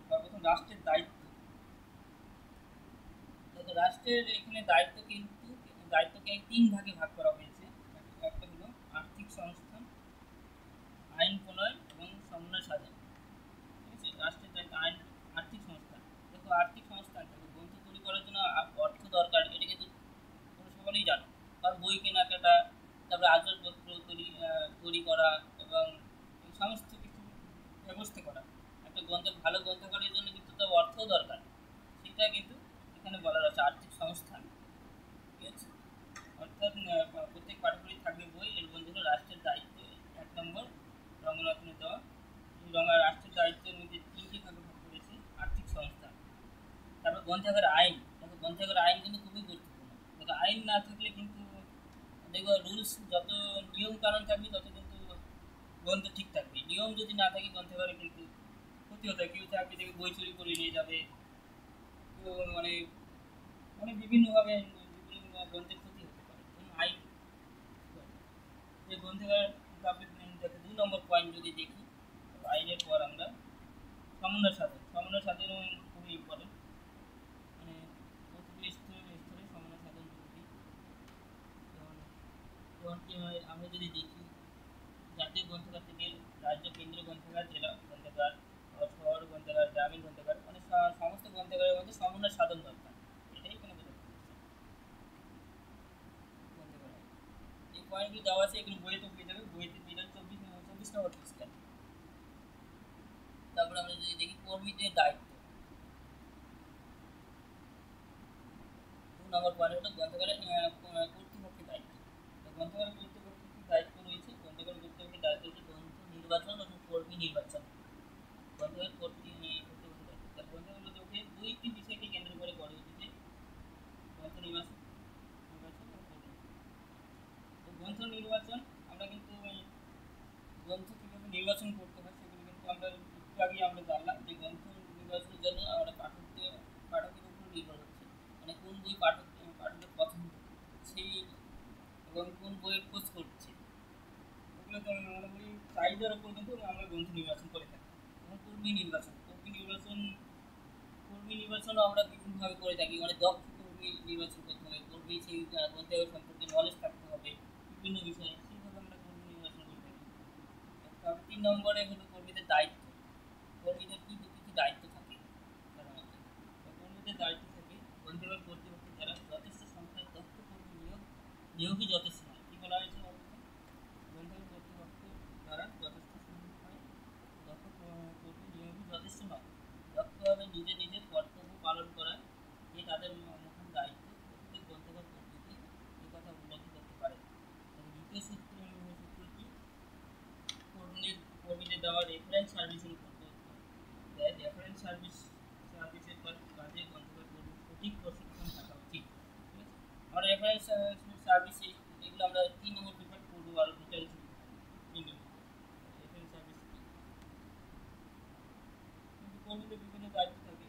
সর্বপ্রথম রাষ্ট্রের দায়িত্ব। দেখো রাষ্ট্রের এখানে দায়িত্ব কিন্তু দায়িত্বকে 3 ভাগে ভাগ করা হয়েছে। একটা হলো আর্থিক সংস্থান, আইন প্রণয়ন এবং সমন্বয় সাধন। ঠিক আছে, রাষ্ট্রের দায়িত্ব আইন, আর্থিক সংস্থান। দেখো আর্থিক সংস্থান, দেখো গ্রন্থ তৈরি করার জন্য অর্থ দরকার, এটা কিন্তু তোমরা সকলেই জানো। আর বই কেনাকাটা, তারপরে আসবাবপত্র তৈরি করা এবং এই সমস্ত কিছু ব্যবস্থা করা। একটা ভালো গ্রন্থাগারের জন্য কিন্তু তো অর্থ দরকার, সেটা কিন্তু এখানে বলা রয়েছে আর্থিক সংস্থান। ঠিক আছে, অর্থাৎ প্রত্যেক পাঠকেরই থাকবে বই, এর মধ্যে হলো রাষ্ট্রের দায়িত্ব 1 নম্বর রঙ্গনাথনের দেওয়া। এই রাষ্ট্রের দায়িত্বের মধ্যে 3টি ভাগে ভাগ করেছে আর্থিক সংস্থান। তারপর গ্রন্থাগার আইন, দেখো গ্রন্থাগার আইন কিন্তু খুবই গুরুত্বপূর্ণ। দেখো আইন না থাকলে কিন্তু, দেখো রুলস যত নিয়ম কানুন থাকবে তত কিন্তু গ্রন্থ ঠিক থাকবে। নিয়ম যদি না থাকে গ্রন্থাগারে কিন্তু ক্ষতি হতে, কেউ চাকরি থেকে বই চুরি করে নিয়ে যাবে, কেউ মানে মানে বিভিন্নভাবে বিভিন্ন গ্রন্থের ক্ষতি হতে পারে। আইন, যে গ্রন্থাগার, তারপরে দেখো 2 নম্বর পয়েন্ট যদি দেখি, আইনের পর আমরা সমন্বয় সাধন। সমন্বয় সাধন খুবই ইম্পর্টেন্ট, মানে প্রতিটি স্তরে স্তরে সমন্বয় সাধন জরুরি। যেমন যেমন কি হয়, আমরা যদি দেখি জাতীয় গ্রন্থাগার থেকে রাজ্য কেন্দ্রীয় গ্রন্থাগার, জেলা গ্রন্থাগার, শহর গ্রন্থাগার, গ্রামীণ গ্রন্থাগার, মানে সমস্ত গ্রন্থাগারের মধ্যে সমন্বয় সাধন দরকার। এটাই এখানে বোঝাতে গ্রন্থাগার। এই পয়েন্টগুলো দেওয়া আছে, এগুলো বইতে পেয়ে যাবে, বইতে পেয়ে যাবে 24 নম্বর পৃষ্ঠা। তারপরে আমরা যদি দেখি কর্মীদের দায়িত্ব, 2 নম্বর পয়েন্ট হলো গ্রন্থাগারের কর্তৃপক্ষের দায়িত্ব। গ্রন্থাগারের কর্তৃপক্ষের কি দায়িত্ব রয়েছে, গ্রন্থাগারের কর্তৃপক্ষের দায়িত্ব হচ্ছে গ্রন্থ নির্বাচন এবং কর্মী নির্বাচন। গ্রন্থাগারের কর্তৃপক্ষের দায়িত্ব, গ্রন্থাগারগুলোকে 2টি বিষয়কে কেন্দ্র করে গড়ে উঠেছে, গ্রন্থ নির্বাচন নির্বাচন এবং কর্মী। তো গ্রন্থ নির্বাচন, আমরা কিন্তু গ্রন্থ কীভাবে নির্বাচন করতে হয় সেগুলো কিন্তু আমরা একটু আগেই আমরা জানলাম, যে গ্রন্থ নির্বাচনের জন্য আমরা পাঠকের উপর নির্ভর হচ্ছে, মানে কোন বই পাঠকের পছন্দ সেই, এবং কোন বইয়ের খোঁজ করছে, ওগুলো তো মানে ওই চাহিদার উপর কিন্তু আমরা গ্রন্থ নির্বাচন করে থাকি। এবং কর্মী নির্বাচন আমরা বিভিন্নভাবে করে থাকি, মানে দক্ষ কর্মী কর্মী নির্বাচন করতে হবে, কর্মী সেই গ্রন্থাগার সম্পর্কে নলেজ থাকতে হবে বিভিন্ন বিষয়ে, সেইভাবে আমরা কর্মী নির্বাচন করে থাকি। তারপর 3 নম্বরে হলো কর্মীদের দায়িত্ব। কর্মীদের কি কি কি দায়িত্ব থাকে সাধারণত? কর্মীদের দায়িত্ব থাকে গ্রন্থাগার কর্তৃপক্ষ দ্বারা যথেষ্ট সংখ্যায় দক্ষ কর্মী নিয়োগই যথেষ্ট নয়। কি বলা হয়েছে বলতো? গ্রন্থাগার কর্তৃপক্ষ দ্বারা যথেষ্ট সংখ্যায় দক্ষ কর্মী নিয়োগই যথেষ্ট নয়, দক্ষভাবে নিজের কর্তব্য পালন করা এ তাদের মহান দায়িত্ব। প্রত্যেক গ্রন্থাগার কর্মীকে এ কথা উপলব্ধি করতে পারে। দ্বিতীয় সূত্র কি? কর্মীদের দেওয়া রেফারেন্স সার্ভিসের উপর দেয়। রেফারেন্স সার্ভিসের কাজে গ্রন্থাগার কর্মীর সঠিক প্রশিক্ষণ থাকা উচিত। ঠিক আছে, আমরা রেফারেন্স সার্ভিস এগুলো আমরা 3 নম্বর পেপার করবো আরো ডিটেলস। রেফারেন্স সার্ভিস কিন্তু কর্মীদের বিভিন্ন দায়িত্ব থাকে।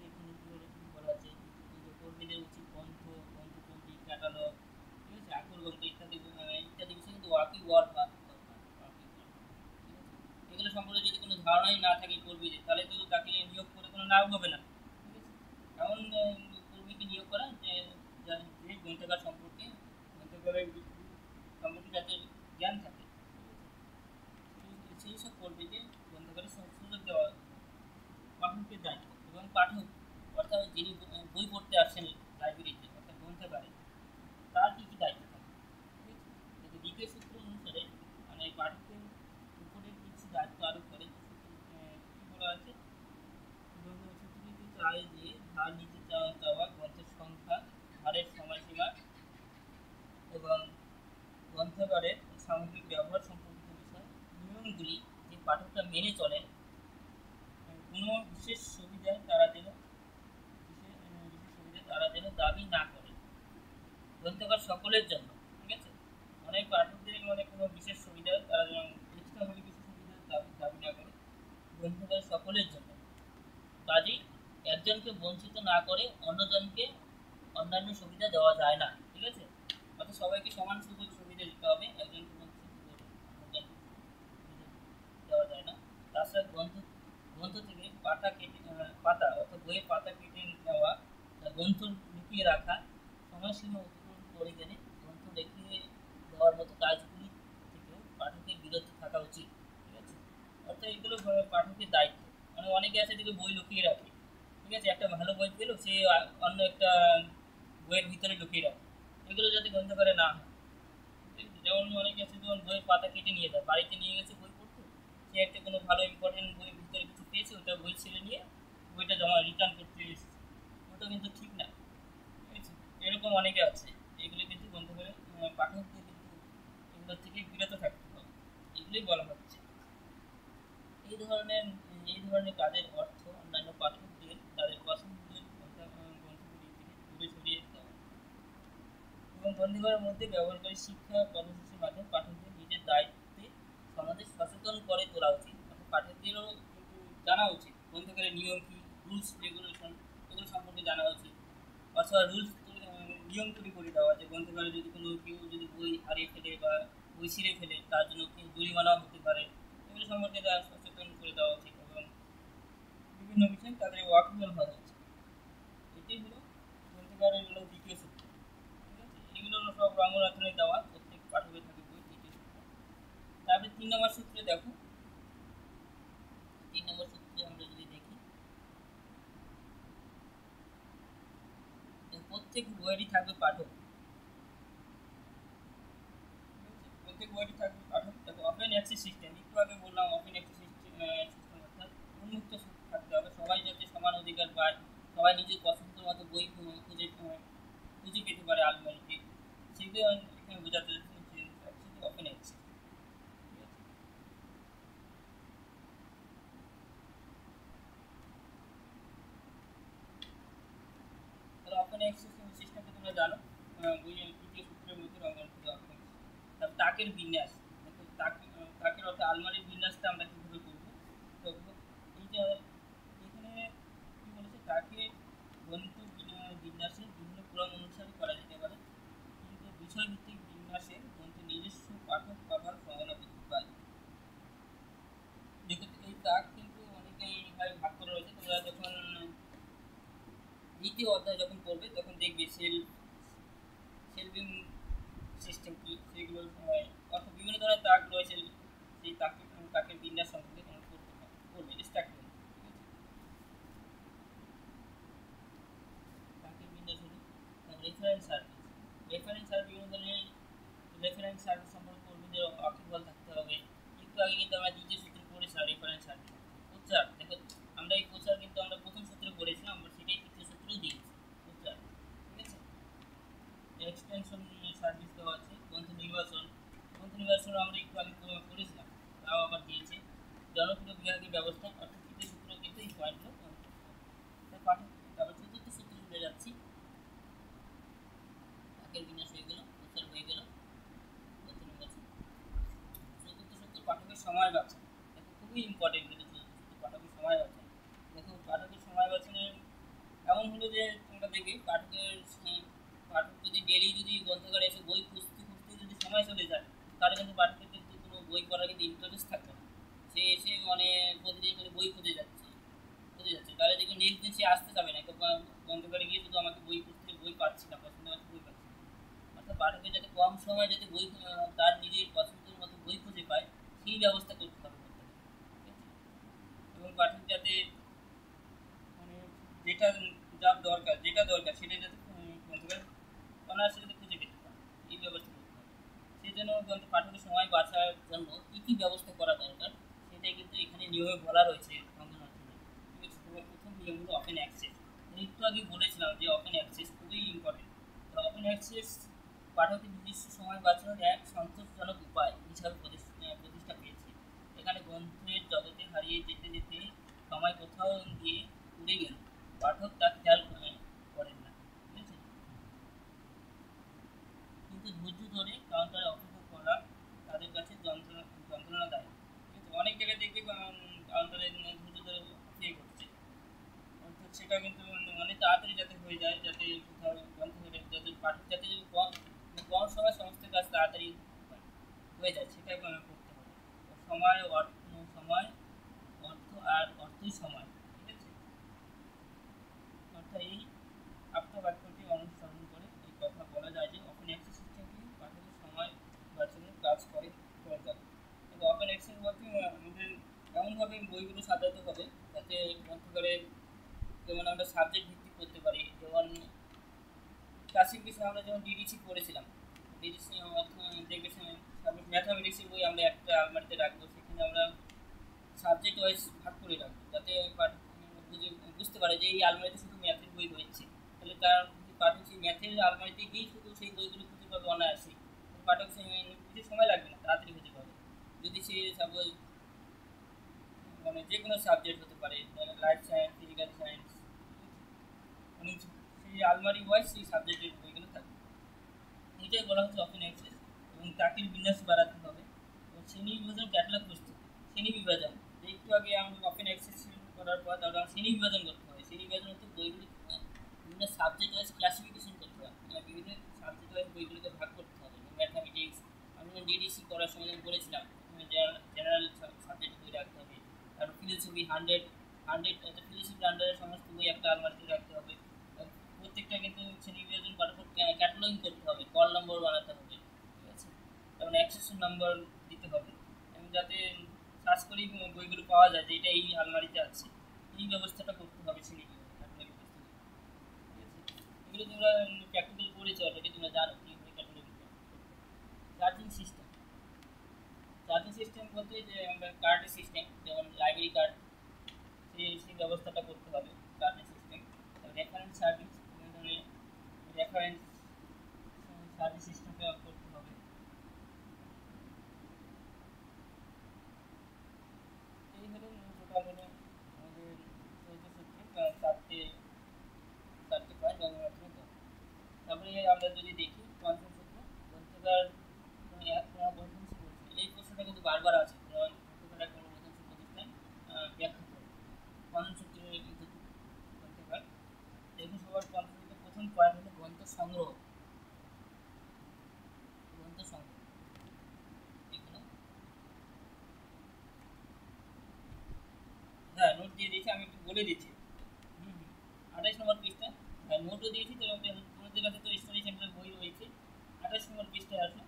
এখানে কি বলা আছে? কর্মীদের উচিত গ্রন্থপঞ্জি, ক্যাটালগ, ঠিক আছে, আখর গ্রন্থ ইত্যাদি ইত্যাদি বিষয়ে কিন্তু ওয়ার্ক দরকার। এগুলো সম্পর্কে যদি কোনো ধারণাই না থাকে কর্মীদের, তাহলে তো তাকে নিয়োগ করে কোনো লাভ হবে না। ঠিক আছে, এমন কর্মীকে নিয়োগ করা যে গ্রন্থাগার সম্পর্কে গ্রন্থাগারের সম্পর্কে যাতে জ্ঞান থাকে, সেই সব কর্মীকে গ্রন্থাগারে সুযোগ দেওয়া পাঠকের দায়িত্ব। এবং পাঠক অর্থাৎ যিনি বই পড়তে আসছেন লাইব্রেরিতে অর্থাৎ গ্রন্থাগারে, তার কী কী দায়িত্ব থাকে? ঠিক আছে, দ্বিতীয় সূত্র অনুসারে মানে পাঠকের উপরে কিছু দায়িত্ব আরোপ করে। কী বলা আছে? সূত্রটি চায় যে ধার নিতে চাওয়া গ্রন্থের সংখ্যা, ধারের সময়সীমা এবং গ্রন্থাগারের সামগ্রিক ব্যবহার সম্পর্কিত বিষয় নিয়মগুলি যে পাঠকরা মেনে চলেন, কোনো বিশেষ সুবিধা তারা যেন দাবি না করে গ্রন্থাগার সকলের জন্য। ঠিক আছে, অনেক পাঠকদের মানে কোনো বিশেষ সুবিধা তারা যেন এক্সট্রা ভাবে কিছু সুবিধা দাবি না করে গ্রন্থাগার সকলের জন্য। কাজেই একজনকে বঞ্চিত না করে অন্যজনকে অন্যান্য সুবিধা দেওয়া যায় না। ঠিক আছে, অর্থাৎ সবাইকে সমান সুযোগ সুবিধা দিতে হবে, একজনকে বঞ্চিত করে অন্যজনকে সুবিধা দেওয়া যায় না। তাছাড়া গ্রন্থ থেকে পাতা অর্থাৎ বইয়ের পাতা কেটে নেওয়া, গ্রন্থ লুকিয়ে রাখা, সময়সীমা অতিক্রম করে গেলে গ্রন্থ রেখে দেওয়ার মতো কাজগুলি থেকেও পাঠকের বিরত থাকা উচিত। ঠিক আছে, অর্থাৎ এগুলো পাঠকের দায়িত্ব। মানে অনেকে আছে দেখে বই লুকিয়ে রাখে। ঠিক আছে, একটা ভালো বই পেলো সে অন্য একটা বইয়ের ভিতরে লুকিয়ে রাখে, এগুলো যাতে গ্রন্থাগারে না হয়। যেমন অনেকে আছে যেমন বইয়ের পাতা কেটে নিয়ে যায়, বাড়িতে নিয়ে গেছে বই পড়তে, সে একটা কোনো ভালো ইম্পর্টেন্ট বইয়ের ভিতরে কিছু পেয়েছে, ওটা বই ছেড়ে নিয়ে বইটা জমা রিটার্ন করতে এসেছে, ওটা কিন্তু ঠিক না। ঠিক আছে, এরকম অনেকে আছে। এগুলো কিন্তু গ্রন্থাগারে পাঠকদের কিন্তু এগুলো থেকে বিরত থাকতে হবে, এগুলোই বলা হচ্ছে। এই ধরনের কাজের অর্থ অন্যান্য পাঠকদের তাদের পছন্দের গ্রন্থগুলি থেকে দূরে সরিয়ে দেওয়া এবং গ্রন্থাগারের মধ্যে ব্যবহারকারী শিক্ষা কর্মসূচির মাধ্যমে পাঠকদের নিজের দায়িত্বে সমাজে সচেতন করে তোলা উচিত। অর্থাৎ পাঠকদেরও কিন্তু জানা উচিত গ্রন্থাগারের নিয়ম কী, রুলস রেগুলেশন, এগুলো সম্পর্কে জানা উচিত। অথবা নিয়ম তৈরি করে দেওয়া যে গ্রন্থাগারে যদি কেউ যদি বই হারিয়ে ফেলে বা বই ছিঁড়ে ফেলে তার জন্য জরিমানা হতে পারে, এগুলো সম্পর্কে তারা সচেতন করে দেওয়া উচিত এবং বিভিন্ন বিষয়ে তাদের ওয়াকিবহাল হওয়া উচিত। এটাই হলো গ্রন্থাগারের হলো দ্বিতীয় সূত্র। ঠিক আছে, এগুলো সব রঙ্গরচনায় দেওয়া, প্রত্যেক পাঠকে থাকে বই, দ্বিতীয় সূত্র। তারপরে 3 নম্বর সূত্রে দেখো, 3 নম্বর সূত্রে আমরা যদি দেখি, প্রত্যেক বইয়েরই থাকবে পাঠক। প্রত্যেক বইটি থাকবে পাঠক। দেখো ওপেন অ্যাক্সেস সিস্টেম, একটু আগে বললাম ওপেন অ্যাক্সেস সিস্টেম অর্থাৎ উন্মুক্ত থাকতে হবে, সবাই যাতে সমান অধিকার পায়, সবাই নিজের পছন্দ মতো বই খুঁজে পেতে পারে আলমারিতে, সেগুলো এখানে বোঝাতে ওপেন অ্যাক্সেস। তাহলে ওপেন অ্যাক্সেস সিস্টেমটা তোমরা জানো, বইয়ের তৃতীয় সূত্রের মধ্যে রঙের ওপেন অ্যাক্সেস। তারপর তাকের বিন্যাস, তাকের অর্থাৎ আলমারির বিন্যাসটা আমরা কীভাবে করবো। তো এইটা এখানে কী বলেছে, তাকে গ্রন্থ বিন্যাসের বিভিন্ন ক্রম অনুসারে করা যেতে পারে, কিন্তু বিষয়ভিত্তিক বিন্যাসে গ্রন্থের নিজস্ব পাঠক পাবার সম্ভাবনা বৃদ্ধি পায়। দেখো এই তাক কিন্তু অনেকেই ভাগ করা রয়েছে। তোমরা যখন দ্বিতীয় অধ্যায় যখন পড়বে তখন দেখবে সেলফিং সিস্টেম কি, সেগুলো অর্থাৎ বিভিন্ন ধরনের তাক রয়েছে, সেই তাকের বিন্যাস সম্পর্কে তোমরা পড়বে স্টার্ট করবে। ঠিক আছে, তাকের বিন্যাস হলো রেফারেন্স সার্ভিস। রেফারেন্স সার্ভিস বিভিন্ন ধরনের রেফারেন্স সার্ভিস সম্পর্কে পড়বে, যে অকিবল থাকতে হবে। একটু আগে কিন্তু আমরা দ্বিতীয় সূত্রে পড়েছিলাম রেফারেন্স সার্ভিস। প্রচার দেখো, আমরা এই প্রচার কিন্তু আমরা প্রথম সূত্রে পড়েছিলাম, আমরা সেটাই তৃতীয় সূত্রেও দিয়েছি প্রচার। ঠিক আছে, এক্সটেনশন সার্ভিস দেওয়া আছে। গ্রন্থ নির্বাচন আমরা একটু আগে পড়েছিলাম, তাও আবার দিয়েছে। জনপ্রিয় বিভাগের ব্যবস্থা, অর্থাৎ তৃতীয় সূত্র কিন্তু এই পয়েন্টগুলো পাঠক। তারপর চতুর্থ সূত্রে চলে যাচ্ছি। তাকের বিন্যাস হয়ে গেল, প্রচার হয়ে গেল, গ্রন্থ নির্বাচন। চতুর্থ সূত্র পাঠকের সময় বাঁচা। দেখো খুবই ইম্পর্টেন্ট কিন্তু চতুর্থ সূত্র পাঠকের সময় বাঁচা। দেখো পাঠকের সময় বাঁচানোর এমন হলো যে তোমরা দেখবে পাঠক যদি ডেলি যদি গ্রন্থাগারে এসে বই খুঁজতে খুঁজতে যদি সময় চলে যায়, তাহলে কিন্তু পাঠকের কিন্তু কোনো বই পড়ার কিন্তু ইন্টারেস্ট থাকবে না। সে এসে মানে প্রতিদিন করে বই খুঁজে যাচ্ছে, তাহলে দেখবে নেক্সট দিন সে আসতে যাবে না, গ্রন্থাগারে গিয়ে শুধু আমাকে বই খুঁজতে, বই পাচ্ছি না, পছন্দ মতো বই পাচ্ছি না। অর্থাৎ পাঠকের যাতে কম সময় যাতে বই তার নিজের পছন্দের মতো বই খুঁজে পায়, সেই ব্যবস্থা করতে হবে গ্রন্থাগারে। ঠিক আছে, এবং পাঠক যাতে মানে যেটা যেটা দরকার সেটা যাতে গ্রন্থাগার অনায়াসে যাতে খুঁজে পেতে পারে, এই ব্যবস্থা করতে হবে। সেই জন্য পাঠকের সময় বাঁচার জন্য কী কী ব্যবস্থা করা দরকার, সেটাই কিন্তু এখানে নিয়মে বলা রয়েছে অঙ্গন মাধ্যমে। ঠিক আছে, প্রথম নিয়ম হলো ওপেন অ্যাক্সেস। একটু আগে বলেছিলাম যে ওপেন অ্যাক্সেস খুবই ইম্পর্টেন্ট। ওপেন অ্যাক্সেস পাঠকের নিজস্ব সময় বাঁচানোর এক সন্তোষজনক উপায় হিসাবে প্রতিষ্ঠা পেয়েছে। এখানে গ্রন্থের জগতে হারিয়ে যেতে যেতে সময় কোথাও গিয়ে উড়ে গেল, পাঠক তা খেয়াল করেন না। ঠিক আছে, কিন্তু ধৈর্য ধরে কাউন্টারে অপেক্ষা করা তাদের কাছে যন্ত্রণাদায়ক। ঠিক আছে, অনেক জায়গায় দেখবে কাউন্টারে ধৈর্য ধরে অপেক্ষা করছে, অর্থাৎ সেটা কিন্তু অনেক তাড়াতাড়ি যাতে হয়ে যায়, যাতে কোথাও গ্রন্থাগারে যাতে পাঠক যাতে কম কম সময় সমস্ত কাজ তাড়াতাড়ি হয়ে যায়, সেটা করতে হবে। সময় অর্থ আর অর্থই সময়। ঠিক আছে, অর্থাৎ এই আপ্তবাক্যটি অনুসরণ করে এই কথা বলা যায় যে ওপেন অ্যাক্সেস সিস্টেমটি পাঠকের সময় বাঁচানোর কাজ করে থাকে। কিন্তু ওপেন অ্যাক্সেস বলতে আমাদের এমনভাবে বইগুলো সাজাতে হবে যাতে গ্রন্থাগারে, যেমন আমরা সাবজেক্ট ভিত্তিক করতে পারি। যেমন ক্লাসিফিকেশন আমরা যেমন ডিডিসি পড়েছিলাম, ডিডিসি দেখবে ম্যাথামেটিক্সের বই আমরা একটা আলমারিতে রাখবো, সেখানে আমরা সাবজেক্ট ওয়াইজ ভাগ করে রাখবো, যাতে বুঝতে পারে যে এই আলমারিতে শুধু ম্যাথের বই রয়েছে। তাহলে তার পাঠক সেই ম্যাথের আলমারিতে গিয়েই শুধু সেই বইগুলো খুঁজে পাবে অনায়াসে, পাঠক কিছু সময় লাগবে না, তাড়াতাড়ি খুঁজে পাবে। যদি সে সাপোজ মানে যে কোনো সাবজেক্ট হতে পারে, লাইফ সায়েন্স, ফিজিক্যাল সায়েন্স, মানে সেই আলমারি ওয়াইজ সেই সাবজেক্টের বইগুলো থাকবে। এটাই বলা হচ্ছে ওপেন অ্যাক্সেস। এবং তাকির বিন্যাস বাড়াতে হবে এবং শ্রেণী বিভাজন ক্যাটালগ প্রস্তুতি। শ্রেণী বিভাজন একটু আগে আমরা ওপেন অ্যাক্সেস করার পর তারপর শ্রেণী বিভাজন করতে হবে। শ্রেণী বিভাজন হচ্ছে বইগুলি বিভিন্ন সাবজেক্ট ওয়াইজ ক্লাসিফিকেশন করতে হবে, বিভিন্ন সাবজেক্ট ওয়াইজ বইগুলোকে ভাগ করতে হবে। ম্যাথামেটিক্স আমি ডিডিসি করার সময় আমি বলেছিলাম জেনারেল সাবজেক্ট বই রাখতে হবে। তারপর ফিলোসফি 100 ফিলোসফি আন্ডারের সমস্ত বই একটা আলমারিতে রাখতে হবে। প্রত্যেকটা কিন্তু শ্রেণী বিভাজন করার পর ক্যাটালগিং করতে হবে, কল নম্বর বানাতে হবে। ঠিক আছে, যেমন অ্যাক্সেশন নাম্বার দিতে হবে, এবং যাতে সার্চ করেই বইগুলো পাওয়া যায় যে এটা এই আলমারিতে আছে, এই ব্যবস্থাটা করতে হবে শ্রেণী ক্যাটালগিং ব্যবস্থা। ঠিক আছে, এগুলো তোমরা প্র্যাকটিক্যাল করেছো অলরেডি, তোমরা জানো কীভাবে ক্যাটালগিং করতে। Charging system. চার্জিং সিস্টেম বলতে যে আমরা কার্ডের সিস্টেম, যেমন লাইব্রেরি কার্ড, সেই ব্যবস্থাটা করতে হবে। Charging system, reference service, reference service সিস্টেমটা করতে হবে। এই হলো টোটাল হলো আমাদের 14 সূত্রে চারটে পয়েন্ট ব্যবহার করতে হবে। তারপরে আমরা যদি দেখি পঞ্চম সূত্র, গ্রন্থাগার ক্রমবর্ধনশীল বলছি, এই প্রশ্নটা কিন্তু বারবার আছে, গ্রন্থাগার ক্রমবর্ধনশীল প্রতিষ্ঠান ব্যাখ্যা করো। পঞ্চম সূত্রের কিন্তু গ্রন্থাগার দেখুন সবার পঞ্চম সূত্রের প্রথম পয়েন্ট হলো গ্রন্থ সংগ্রহ। গ্রন্থ সংগ্রহ এগুলো হ্যাঁ নোট দিয়ে দিয়েছি, আমি একটু বলে দিচ্ছি। 28 নম্বর পৃষ্ঠা নোটও দিয়েছি তোমাদের কাছে তো স্টাডি সেন্টার বই রয়েছে 28 নম্বর পৃষ্ঠায় আসো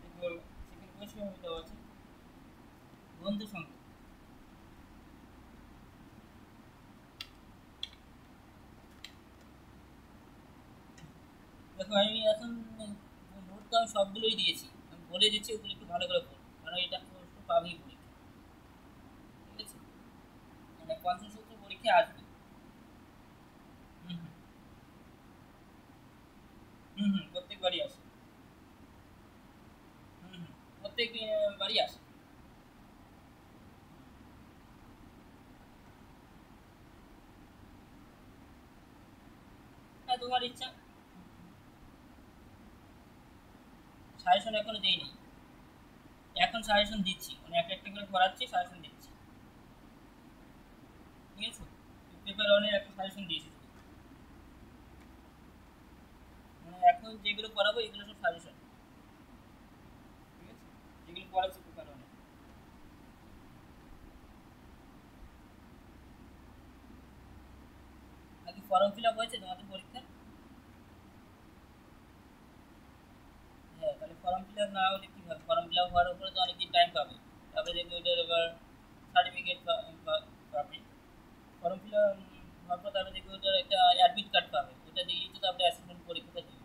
দেখো সেখানে কোশ্চেন দেওয়া আছে গ্রন্থ সংখ্যা। দেখো আমি এখন নোট তো আমি সবগুলোই দিয়েছি, আমি বলে দিচ্ছি ওগুলো একটু ভালো করে পড়ো কারণ এটা প্রশ্ন পাবেই পরীক্ষা, ঠিক আছে? মানে পঞ্চম সূত্র পরীক্ষা আসবে। হুম হুম প্রত্যেকবারই আসে। হুম প্রত্যেক বারই আসে। হ্যাঁ তোমার ইচ্ছা। সাজেশন এখনো দেইনি, এখন সাজেশন দিচ্ছি, মানে একটা একটা করে পড়াচ্ছি সাজেশন দিচ্ছি, ঠিক আছে? পেপার ওয়ানের একটা সাজেশন দিয়েছি, মানে এখন যেগুলো পড়াবো এগুলো সব সাজেশন, ঠিক আছে? যেগুলো পড়াচ্ছি পেপার ওয়ানে। আগে ফর্ম ফিল আপ হয়েছে তোমাদের পরীক্ষা? হ্যাঁ তাহলে ফর্ম ফিল আপ না হলে কি হবে, ফর্ম ফিল আপ হওয়ার উপরে তো অনেকদিন টাইম পাবে, তারপরে দেখবে ওইটার এবার সার্টিফিকেট পাবে। ফর্ম ফিল আপ হওয়ার পর তারপরে দেখবে ওইটার একটা অ্যাডমিট কার্ড পাবে, ওটা দিয়েই তো তারপরে অ্যাসেসমেন্ট পরীক্ষাটা দেবে।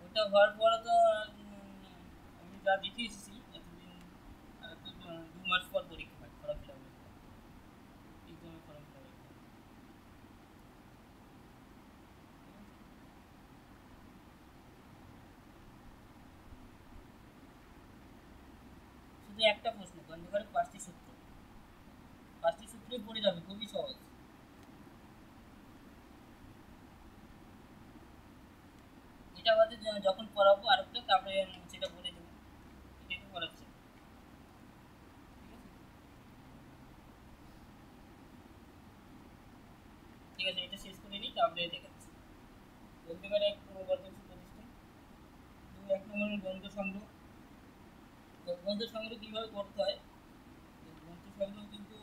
ওটা হওয়ার পরে তো আমি যা দেখে এসেছি এতদিন, আর তো 2 মাস পর পরীক্ষা হয় ফর্ম ফিল আপের, এক্সামের ফর্ম ফিল আপের। শুধু একটা প্রশ্ন, গন্ধকারের 5টি সূত্র, 5টি সূত্রই পড়ে যাবে, খুবই সহজ। এটা আমাদের যখন পড়াবো আরেকটা তারপরে সেটা বলে দেবো, এটাই তো পড়াচ্ছে, ঠিক আছে? ঠিক আছে এটা শেষ করে নিই তারপরে দেখাচ্ছি। গ্রন্থাগারে ক্রমবর্ধমান প্রতিষ্ঠান। 1 নম্বরে গ্রন্থ সংগ্রহ। তো গ্রন্থ সংগ্রহ কীভাবে করতে হয়, তো গ্রন্থ সংগ্রহ কিন্তু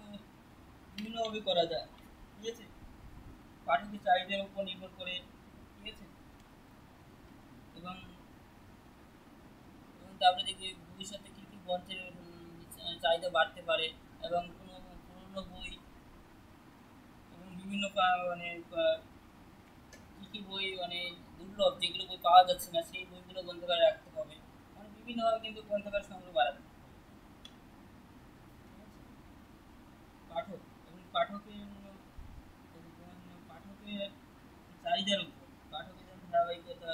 বিভিন্নভাবে করা যায়, ঠিক আছে? পাঠকের চাহিদার উপর নির্ভর করে, ঠিক আছে? এবং এবং তারপরে দেখি ভবিষ্যতে কী কী গ্রন্থের চাহিদা বাড়তে পারে, এবং কোনো পুরনো বই এবং বিভিন্ন মানে কী কী বই মানে দুর্লভ যেগুলো বই পাওয়া যাচ্ছে না সেই বইগুলো গ্রন্থাগারে রাখতে হবে, মানে বিভিন্নভাবে কিন্তু গ্রন্থাগার সংগ্রহ বাড়াতে হবে, ঠিক আছে? পাঠক এবং পাঠকের চাহিদার উপর, পাঠকের যেমন ধারাবাহিকতা,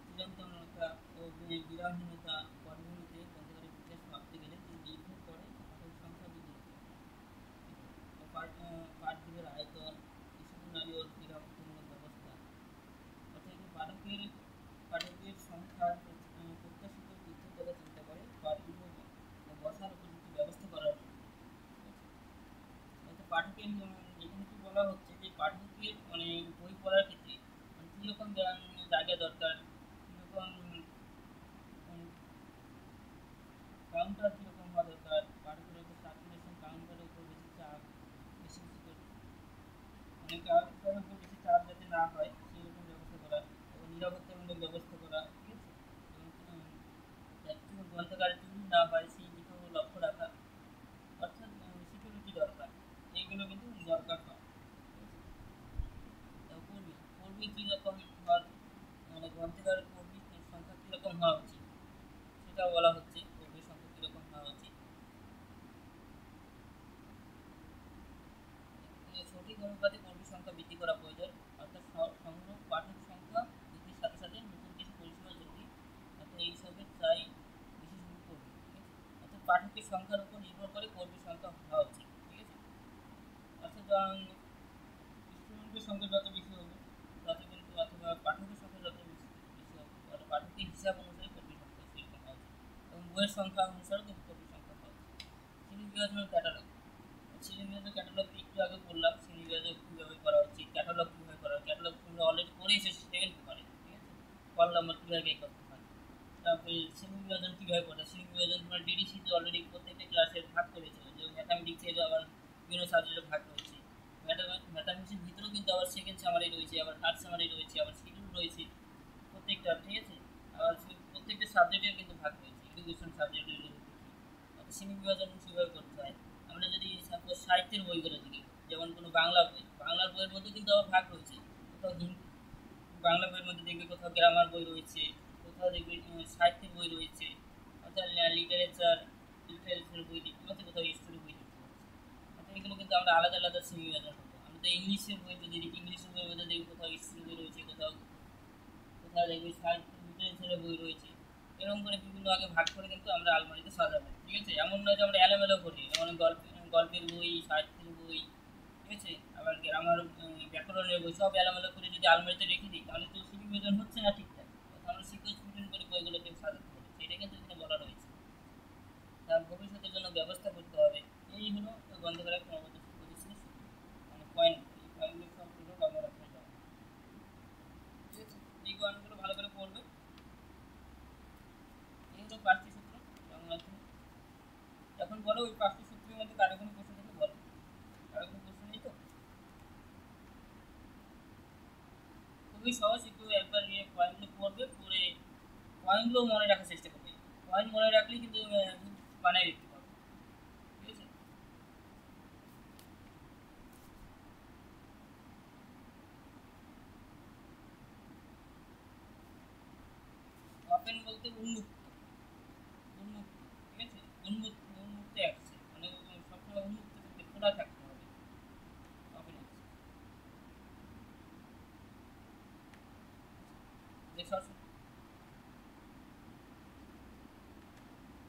চিরন্তনতা ও বিরামহীনতা পটভূমিতে গ্রন্থাগারের বিকাশ ভাবতে গেলে নির্ভর করে পাঠক সংখ্যা বৃদ্ধির উপর। পাঠগুলোর আয়তন, ডিসিপ্লিনারি ও নিরাপত্তামূলক ব্যবস্থা, অর্থাৎ পাঠকের সংখ্যার প্রত্যাশিত বৃদ্ধির কথা চিন্তা করে পাঠগুলো বসার উপযুক্ত ব্যবস্থা করার জন্য, ঠিক আছে? অর্থাৎ পাঠকের এখানে কি বলা হচ্ছে যে পাঠকের মানে বই পড়ার ক্ষেত্রে মানে কীরকম জায়গা দরকার, কীরকম কাউন্টার কীরকম হওয়া দরকার, পাঠকের উপর সার্কুলেশন কাউন্টারের উপর বেশি চাপ, বেশি বেশি করে মানে কাউন্টারের উপর বেশি চাপ যাতে না হয় সেই রকম ব্যবস্থা করা, এবং নিরাপত্তামূলক ব্যবস্থা করা, ঠিক আছে? এবং যাতে গ্রন্থাগারে চুরি না হয় সেই দিকেও লক্ষ্য রাখা, অর্থাৎ সিকিউরিটি দরকার, এইগুলো কিন্তু দরকার হয়, ঠিক আছে? কর্মী কর্মী কীরকম হওয়ার, মানে গ্রন্থাগারের কর্মীর সংখ্যা কীরকম হওয়া উচিত সেটাও বলা হচ্ছে, কর্মীর সংখ্যা কীরকম হওয়া উচিত। সঠিক অনুপাতে কর্মীর সংখ্যা বৃদ্ধি করা প্রয়োজন, অর্থাৎ সংগ্রহ পাঠক সংখ্যা বৃদ্ধির সাথে সাথে নতুন কিছু পরিষেবা জরুরি, অর্থাৎ এইসবের চাই বিশেষ কর্মী, ঠিক আছে? অর্থাৎ পাঠকের সংখ্যার উপর নির্ভর করে কর্মীর সংখ্যা হওয়া উচিত, ঠিক আছে? অর্থাৎ স্টুডেন্টের সংখ্যা যত বেশি হবে তত কিন্তু, অথবা পাঠকের সংখ্যা যত বেশি বেশি হবে তাহলে পাঠকের হিসাব অনুসারে কর্মীর সংখ্যা সেরকম হওয়া উচিত, এবং বইয়ের সংখ্যা অনুসারে কিন্তু কর্মীর সংখ্যা হওয়া উচিত। শ্রেণী বিভাজনের ক্যাটালগ, শ্রেণী বিভাজনের ক্যাটালগ একটু আগে বললাম, শ্রেণী বিভাজন কীভাবে করা উচিত, ক্যাটালগ কীভাবে করা হয়, ক্যাটালগ তোমরা অলরেডি করে এসেছো সেকেন্ড পেপারে, ঠিক আছে? কল নাম্বার কীভাবে বের করতে হয়, তারপরে শ্রেণী বিভাজন কীভাবে করে, শ্রেণী বিভাজন তোমরা ডিডিসিতে অলরেডি প্রত্যেকটা ক্লাসে ভাগ করেছো, যে ম্যাথামেটিক্সের আবার বিভিন্ন সাবজেক্টে ভাগ রয়েছে। ম্যাথামেটিক্সের ভিতরেও কিন্তু আবার সেকেন্ড সামারি রয়েছে, আবার থার্ড সামারি রয়েছে, আবার শিডিউল রয়েছে প্রত্যেকটা, ঠিক আছে। আবার প্রত্যেকটা সাবজেক্টের কিন্তু ভাগ রয়েছে, এডুকেশন সাবজেক্টের যদি দেখি অর্থাৎ শ্রেণী বিভাজন সেভাবে করতে হয়। আমরা যদি সাপোজ সাহিত্যের বইগুলো দেখি, যেমন কোনো বাংলা বই, বাংলার বইয়ের মধ্যে কিন্তু আবার ভাগ রয়েছে। কোথাও হিন্দি বাংলা বইয়ের মধ্যে দেখবে কোথাও গ্রামার বই রয়েছে, কোথাও দেখবে সাহিত্যের বই রয়েছে, অর্থাৎ লিটারেচার বই দেখতে পাচ্ছি, কোথাও স্টোরি বই দেখতে পাচ্ছি। অর্থাৎ এগুলো কিন্তু আমরা আলাদা আলাদা শ্রেণী বিভাজন করবো। আমরা তো ইংলিশের বই যদি দেখি, ইংলিশের বইয়ের মধ্যে দেখি কোথাও স্টোরি বই রয়েছে, কোথাও কোথাও দেখবে সাহিত্য লিটারেচারের বই রয়েছে। এরকম করে বিভিন্ন আগে ভাগ করে কিন্তু আমরা আলমারিতে সাজাবো, ঠিক আছে। এমন নয় যে আমরা এলোমেলো করি, যেমন গল্পের বই, সাহিত্যের বই, ঠিক আছে, আবার গ্রামার, ব্যাকরণের বই সব এলোমেলো করে যদি আলমারিতে রেখে দিই তাহলে তো শ্রেণীবিভাজন হচ্ছে না ঠিকঠাক। অর্থাৎ আমরা সিকোয়েন্স মেনটেন করে বইগুলোকে সাজাতে হবে, সেটা কিন্তু এখানে বলা রয়েছে। তার ভবিষ্যতের জন্য ব্যবস্থা করতে হবে। এই হলো গ্রন্থাগারের ক্রমাগত প্রতিষ্ঠানের সূত্র, মানে পয়েন্ট। এই পয়েন্টগুলো সব হলো কর্মরক্ষণের জন্য, ঠিক আছে। এই পয়েন্টগুলো ভালো করে পড়বে। এই হলো পাঁচটি সূত্র কর্মরক্ষণের। এখন বলো ওই পাঁচটি সূত্রের মধ্যে কারো কোনো প্রশ্ন থেকে বলো, কারো কোনো প্রশ্ন নেই তো? খুবই সহজ, একটু একবার পয়েন্টগুলো পড়বে, পড়ে পয়েন্টগুলো মনে রাখার চেষ্টা করবে। পয়েন্ট মনে রাখলেই কিন্তু বানাই লিখতে পারবে, ঠিক আছে। ওপেন বলতে উন্মুক্ত, উন্মুক্ত, ঠিক আছে। উন্মুক্ত অ্যাক্সেস মানে সবসময় উন্মুক্ত থাকতে, খোলা থাকতে হবে ওপেন অ্যাক্সেস।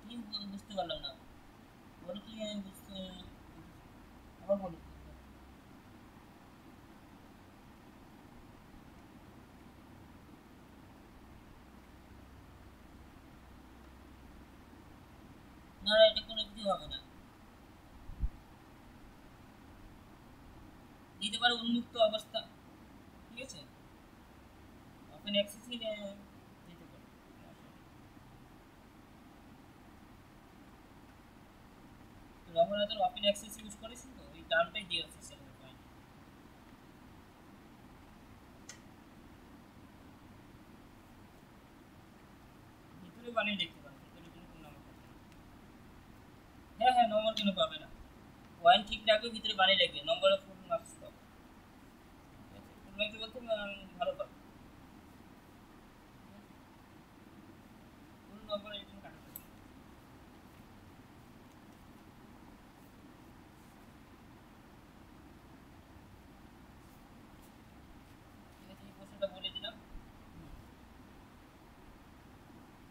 যে কি বুঝতে পারলাম না, বলো কি বুঝতে, আবার বলো। না, এটা কোনো কিছু হবে না, দিতে পারে উন্মুক্ত অবস্থা, ঠিক আছে। ওপেন অ্যাক্সেসই দিতে পারে। রমনাথের ওপেন অ্যাক্সেস ইউজ করেছেন তো, ওই টার্মটাই দিয়ে আছে সেলের পয়েন্ট। ভিতরে বানিয়ে দেখতে পারেন, ভিতরে কোনো নাম্বার থাকে না। হ্যাঁ হ্যাঁ, নম্বর কেন পাবে না, পয়েন্ট ঠিক রাখবে, ভিতরে বানিয়ে রাখবে, নম্বর ফুল মার্কস পাবে, ঠিক আছে। ফুল মার্কস বলতে ভালো পাবে, ফুল নম্বর এর জন্য কাটা যাবে। ঠিক আছে, এই প্রশ্নটা বলে দিলাম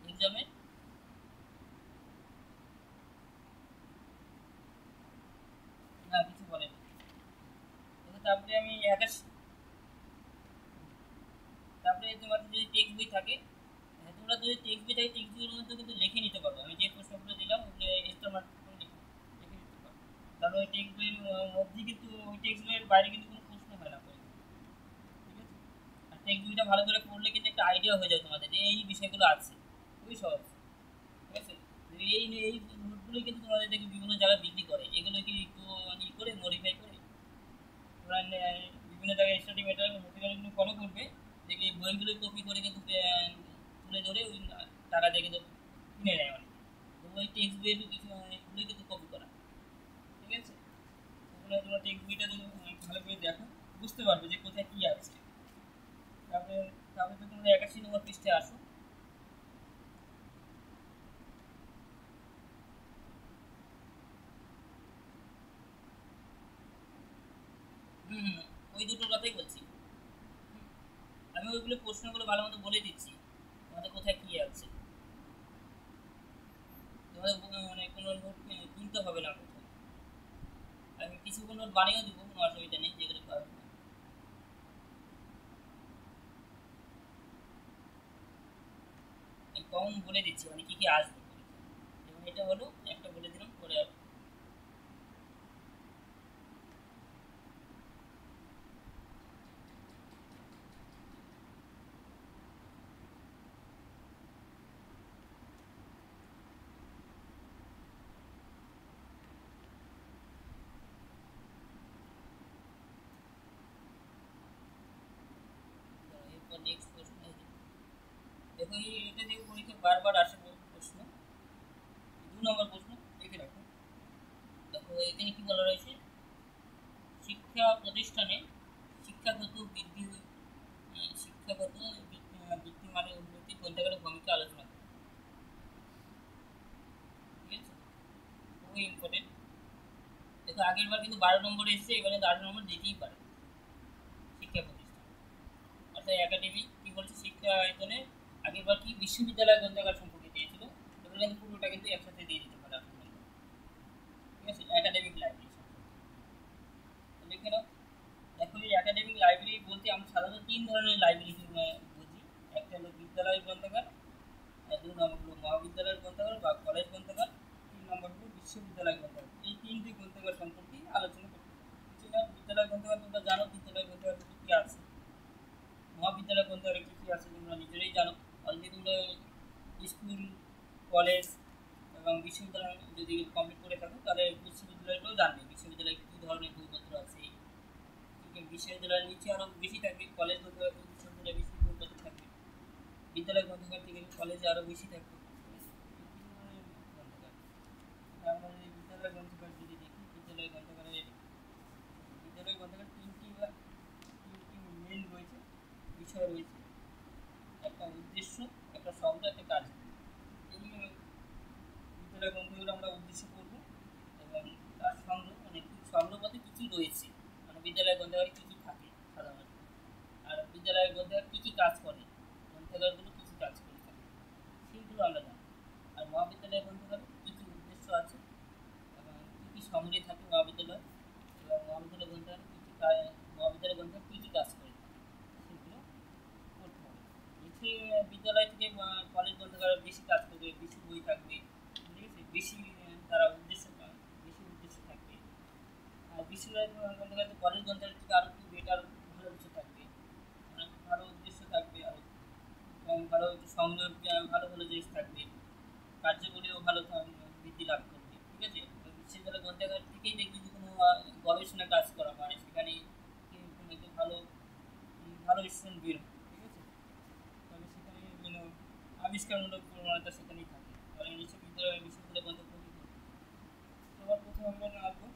এক্সামে। না, কিছু বলেনি। তারপরে আমি একাশ, তারপরে তোমাদের যদি টেক্সট বই থাকে, হ্যাঁ, তোমরা যদি টেক্সট বই থাকে টেক্সট বইয়ের মধ্যে কিন্তু লিখে নিতে পারো। আমি যে প্রশ্নগুলো দিলাম ওগুলো এক্সট্রা মার্ক করে লিখে লিখে নিতে পারো। কারণ ওই টেক্সট বইয়ের মধ্যে কিন্তু, ওই টেক্সট বইয়ের বাইরে কিন্তু কোনো প্রশ্ন হয় না পরীক্ষায়, ঠিক আছে। আর টেক্সট বইটা ভালো করে পড়লে কিন্তু একটা আইডিয়া হয়ে যায় তোমাদের যে এই বিষয়গুলো আছে, খুবই সহজ, ঠিক আছে। এই এই নোটগুলোই কিন্তু তোমাদের দেখে বিভিন্ন জায়গায় বিক্রি করে, এগুলো কি একটু করে মডিফাই করে তোমরা বিভিন্ন জায়গায় স্টাডি মেটেরিয়াল ফলো করবে, দেখে বইগুলো কপি করে কিন্তু তুলে ধরে ওই টাকা দিয়ে কিন্তু কিনে নেয় অনেকে। তো ওই টেক্সট বইয়ের কিছু এগুলোই কিন্তু কপি করা, ঠিক আছে। ওগুলো তোমরা টেক্সট বইটা যদি ভালো করে দেখো বুঝতে পারবে যে কোথায় কী আছে। তারপরে তারপরে তো তোমরা 81 নম্বর পৃষ্ঠে আসো। হুম হুম, ওই দুটো কথাই বলছি। হুম, আমি ওইগুলো প্রশ্নগুলো ভালো মতো বলে দিচ্ছি তোমাদের কোথায় কী আছে। তোমাদের মানে কোনো নোট কিনতে হবে না কোথাও, আমি কিছু নোট বানিয়েও দিব, কোনো অসুবিধা নেই, যেগুলো পাবে। আমি কমন বলে দিচ্ছি মানে কী কী আসবে পরীক্ষায়। যেমন এটা হলো একটা বলে দিলাম, পরে নেক্সট প্রশ্ন দেখো, এটা দেখো পরীক্ষা বারবার আসে প্রশ্ন, 2 নম্বর প্রশ্ন দেখে রাখো। দেখো এখানে কি বলা রয়েছে, শিক্ষা প্রতিষ্ঠানে শিক্ষাগত বৃদ্ধি শিক্ষাগত বৃত্তিমানের উন্নতি গ্রন্থাগারের ভূমিকা আলোচনা করো। ঠিক আছে, খুবই ইম্পর্টেন্ট। দেখো আগের বার কিন্তু 12 নম্বরে এসেছে, এবারে 8 নম্বর দিতেই পারে। শিক্ষা প্রতিষ্ঠান অর্থাৎ একাডেমি কি বলছে, শিক্ষা আয়তনে আগের বার কি বিশ্ববিদ্যালয় গ্রন্থাগার সম্পর্কে দিয়েছিল, এবার কিন্তু পুরোটা কিন্তু একসাথে দিয়ে দিতে পারে 8 নম্বর। ঠিক আছে, একাডেমিক লাইব্রেরি সম্পর্কে লিখে নাও। দেখো এই একাডেমিক লাইব্রেরি বলতে আমরা সাধারণত 3 ধরনের লাইব্রেরি বুঝি। একটা হলো বিদ্যালয় গ্রন্থাগার, 2 নম্বর হলো মহাবিদ্যালয়ের গ্রন্থাগার বা কলেজ গ্রন্থাগার, 3 নম্বর হলো বিশ্ববিদ্যালয় গ্রন্থাগার। এই 3টি গ্রন্থাগার সম্পর্কে আলোচনা করতে হবে। বিদ্যালয় গ্রন্থাগার তোমরা জানো, বিদ্যালয় গ্রন্থাগার কি কি আছে, মহাবিদ্যালয় গ্রন্থাগারে কি কি আছে তোমরা নিজেরাই জানো। অলরেডি তোমরা স্কুল, কলেজ এবং বিশ্ববিদ্যালয় যদি কমপ্লিট করে থাকো তাহলে বিশ্ববিদ্যালয়টাও জানবে, বিশ্ববিদ্যালয়ে কী ধরনের বইপত্র আছে। বিশ্ববিদ্যালয়ের নিচে আরও বেশি থাকবে, কলেজ গ্রন্থাগার বিশ্ববিদ্যালয়ে বেশি বইপত্র থাকবে, বিদ্যালয় গ্রন্থাগার থেকে কলেজে আরও বেশি থাকবে। গ্রন্থাগার আমরা যদি বিদ্যালয় গ্রন্থাগার যদি দেখি, বিদ্যালয় গ্রন্থাগার তিনটি মেন রয়েছে, বিষয় রয়েছে, একটা উদ্দেশ্য, একটা শব্দ, একটা কাজ। এই বিদ্যালয় গ্রন্থাগার আমরা উদ্দেশ্য করব এবং তার সঙ্গে মানে সংগ্রহপথে কী কী রয়েছে, মানে বিদ্যালয় গ্রন্থাগারে কী কী থাকে সাধারণত, আর বিদ্যালয় গ্রন্থাগার কী কী কাজ করে, গ্রন্থাগারগুলো কী কী কাজ করে থাকে সেইগুলো আমরা জানি। আর মহাবিদ্যালয় গ্রন্থাগারে কী কী উদ্দেশ্য আছে এবং কী কী সংগ্রহে থাকে মহাবিদ্যালয়, এবং মহাবিদ্যালয় গ্রন্থাগারে কী কী মহাবিদ্যালয় গ্রন্থাগার কী কী কাজ করে থাকে সেগুলো করতে হবে। নিচে বিদ্যালয় থেকে কলেজ গ্রন্থাগারে বেশি কাজ করবে, বেশি বই থাকবে, ঠিক আছে, বেশি তারা উদ্দেশ্য বেশি উদ্দেশ্য থাকবে। আর বিশ্ববিদ্যালয় গ্রন্থাগারে কলেজ গ্রন্থাগার থেকে আরও একটু বেটার ভালো কিছু থাকবে, অনেক ভালো উদ্দেশ্য থাকবে, আর ভালো সংযোগ, ভালো ভালো জিনিস থাকবে, কার্যকরীও ভালো বৃদ্ধি লাভ করবে। ঠিক আছে, বিশ্ববিদ্যালয় গ্রন্থাগার থেকেই দেখবি যে কোনো গবেষণা কাজ করা হয় সেখানে একটু ভালো ভালো স্টুডেন্ট বের হয়। ঠিক আছে, তবে সেখানে বিভিন্ন আবিষ্কারমূলক প্রবণতা সেখানেই থাকে, কারণ বিশ্ববিদ্যালয় গ্রন্থ প্রতি সবার প্রথমে আমরা আসবো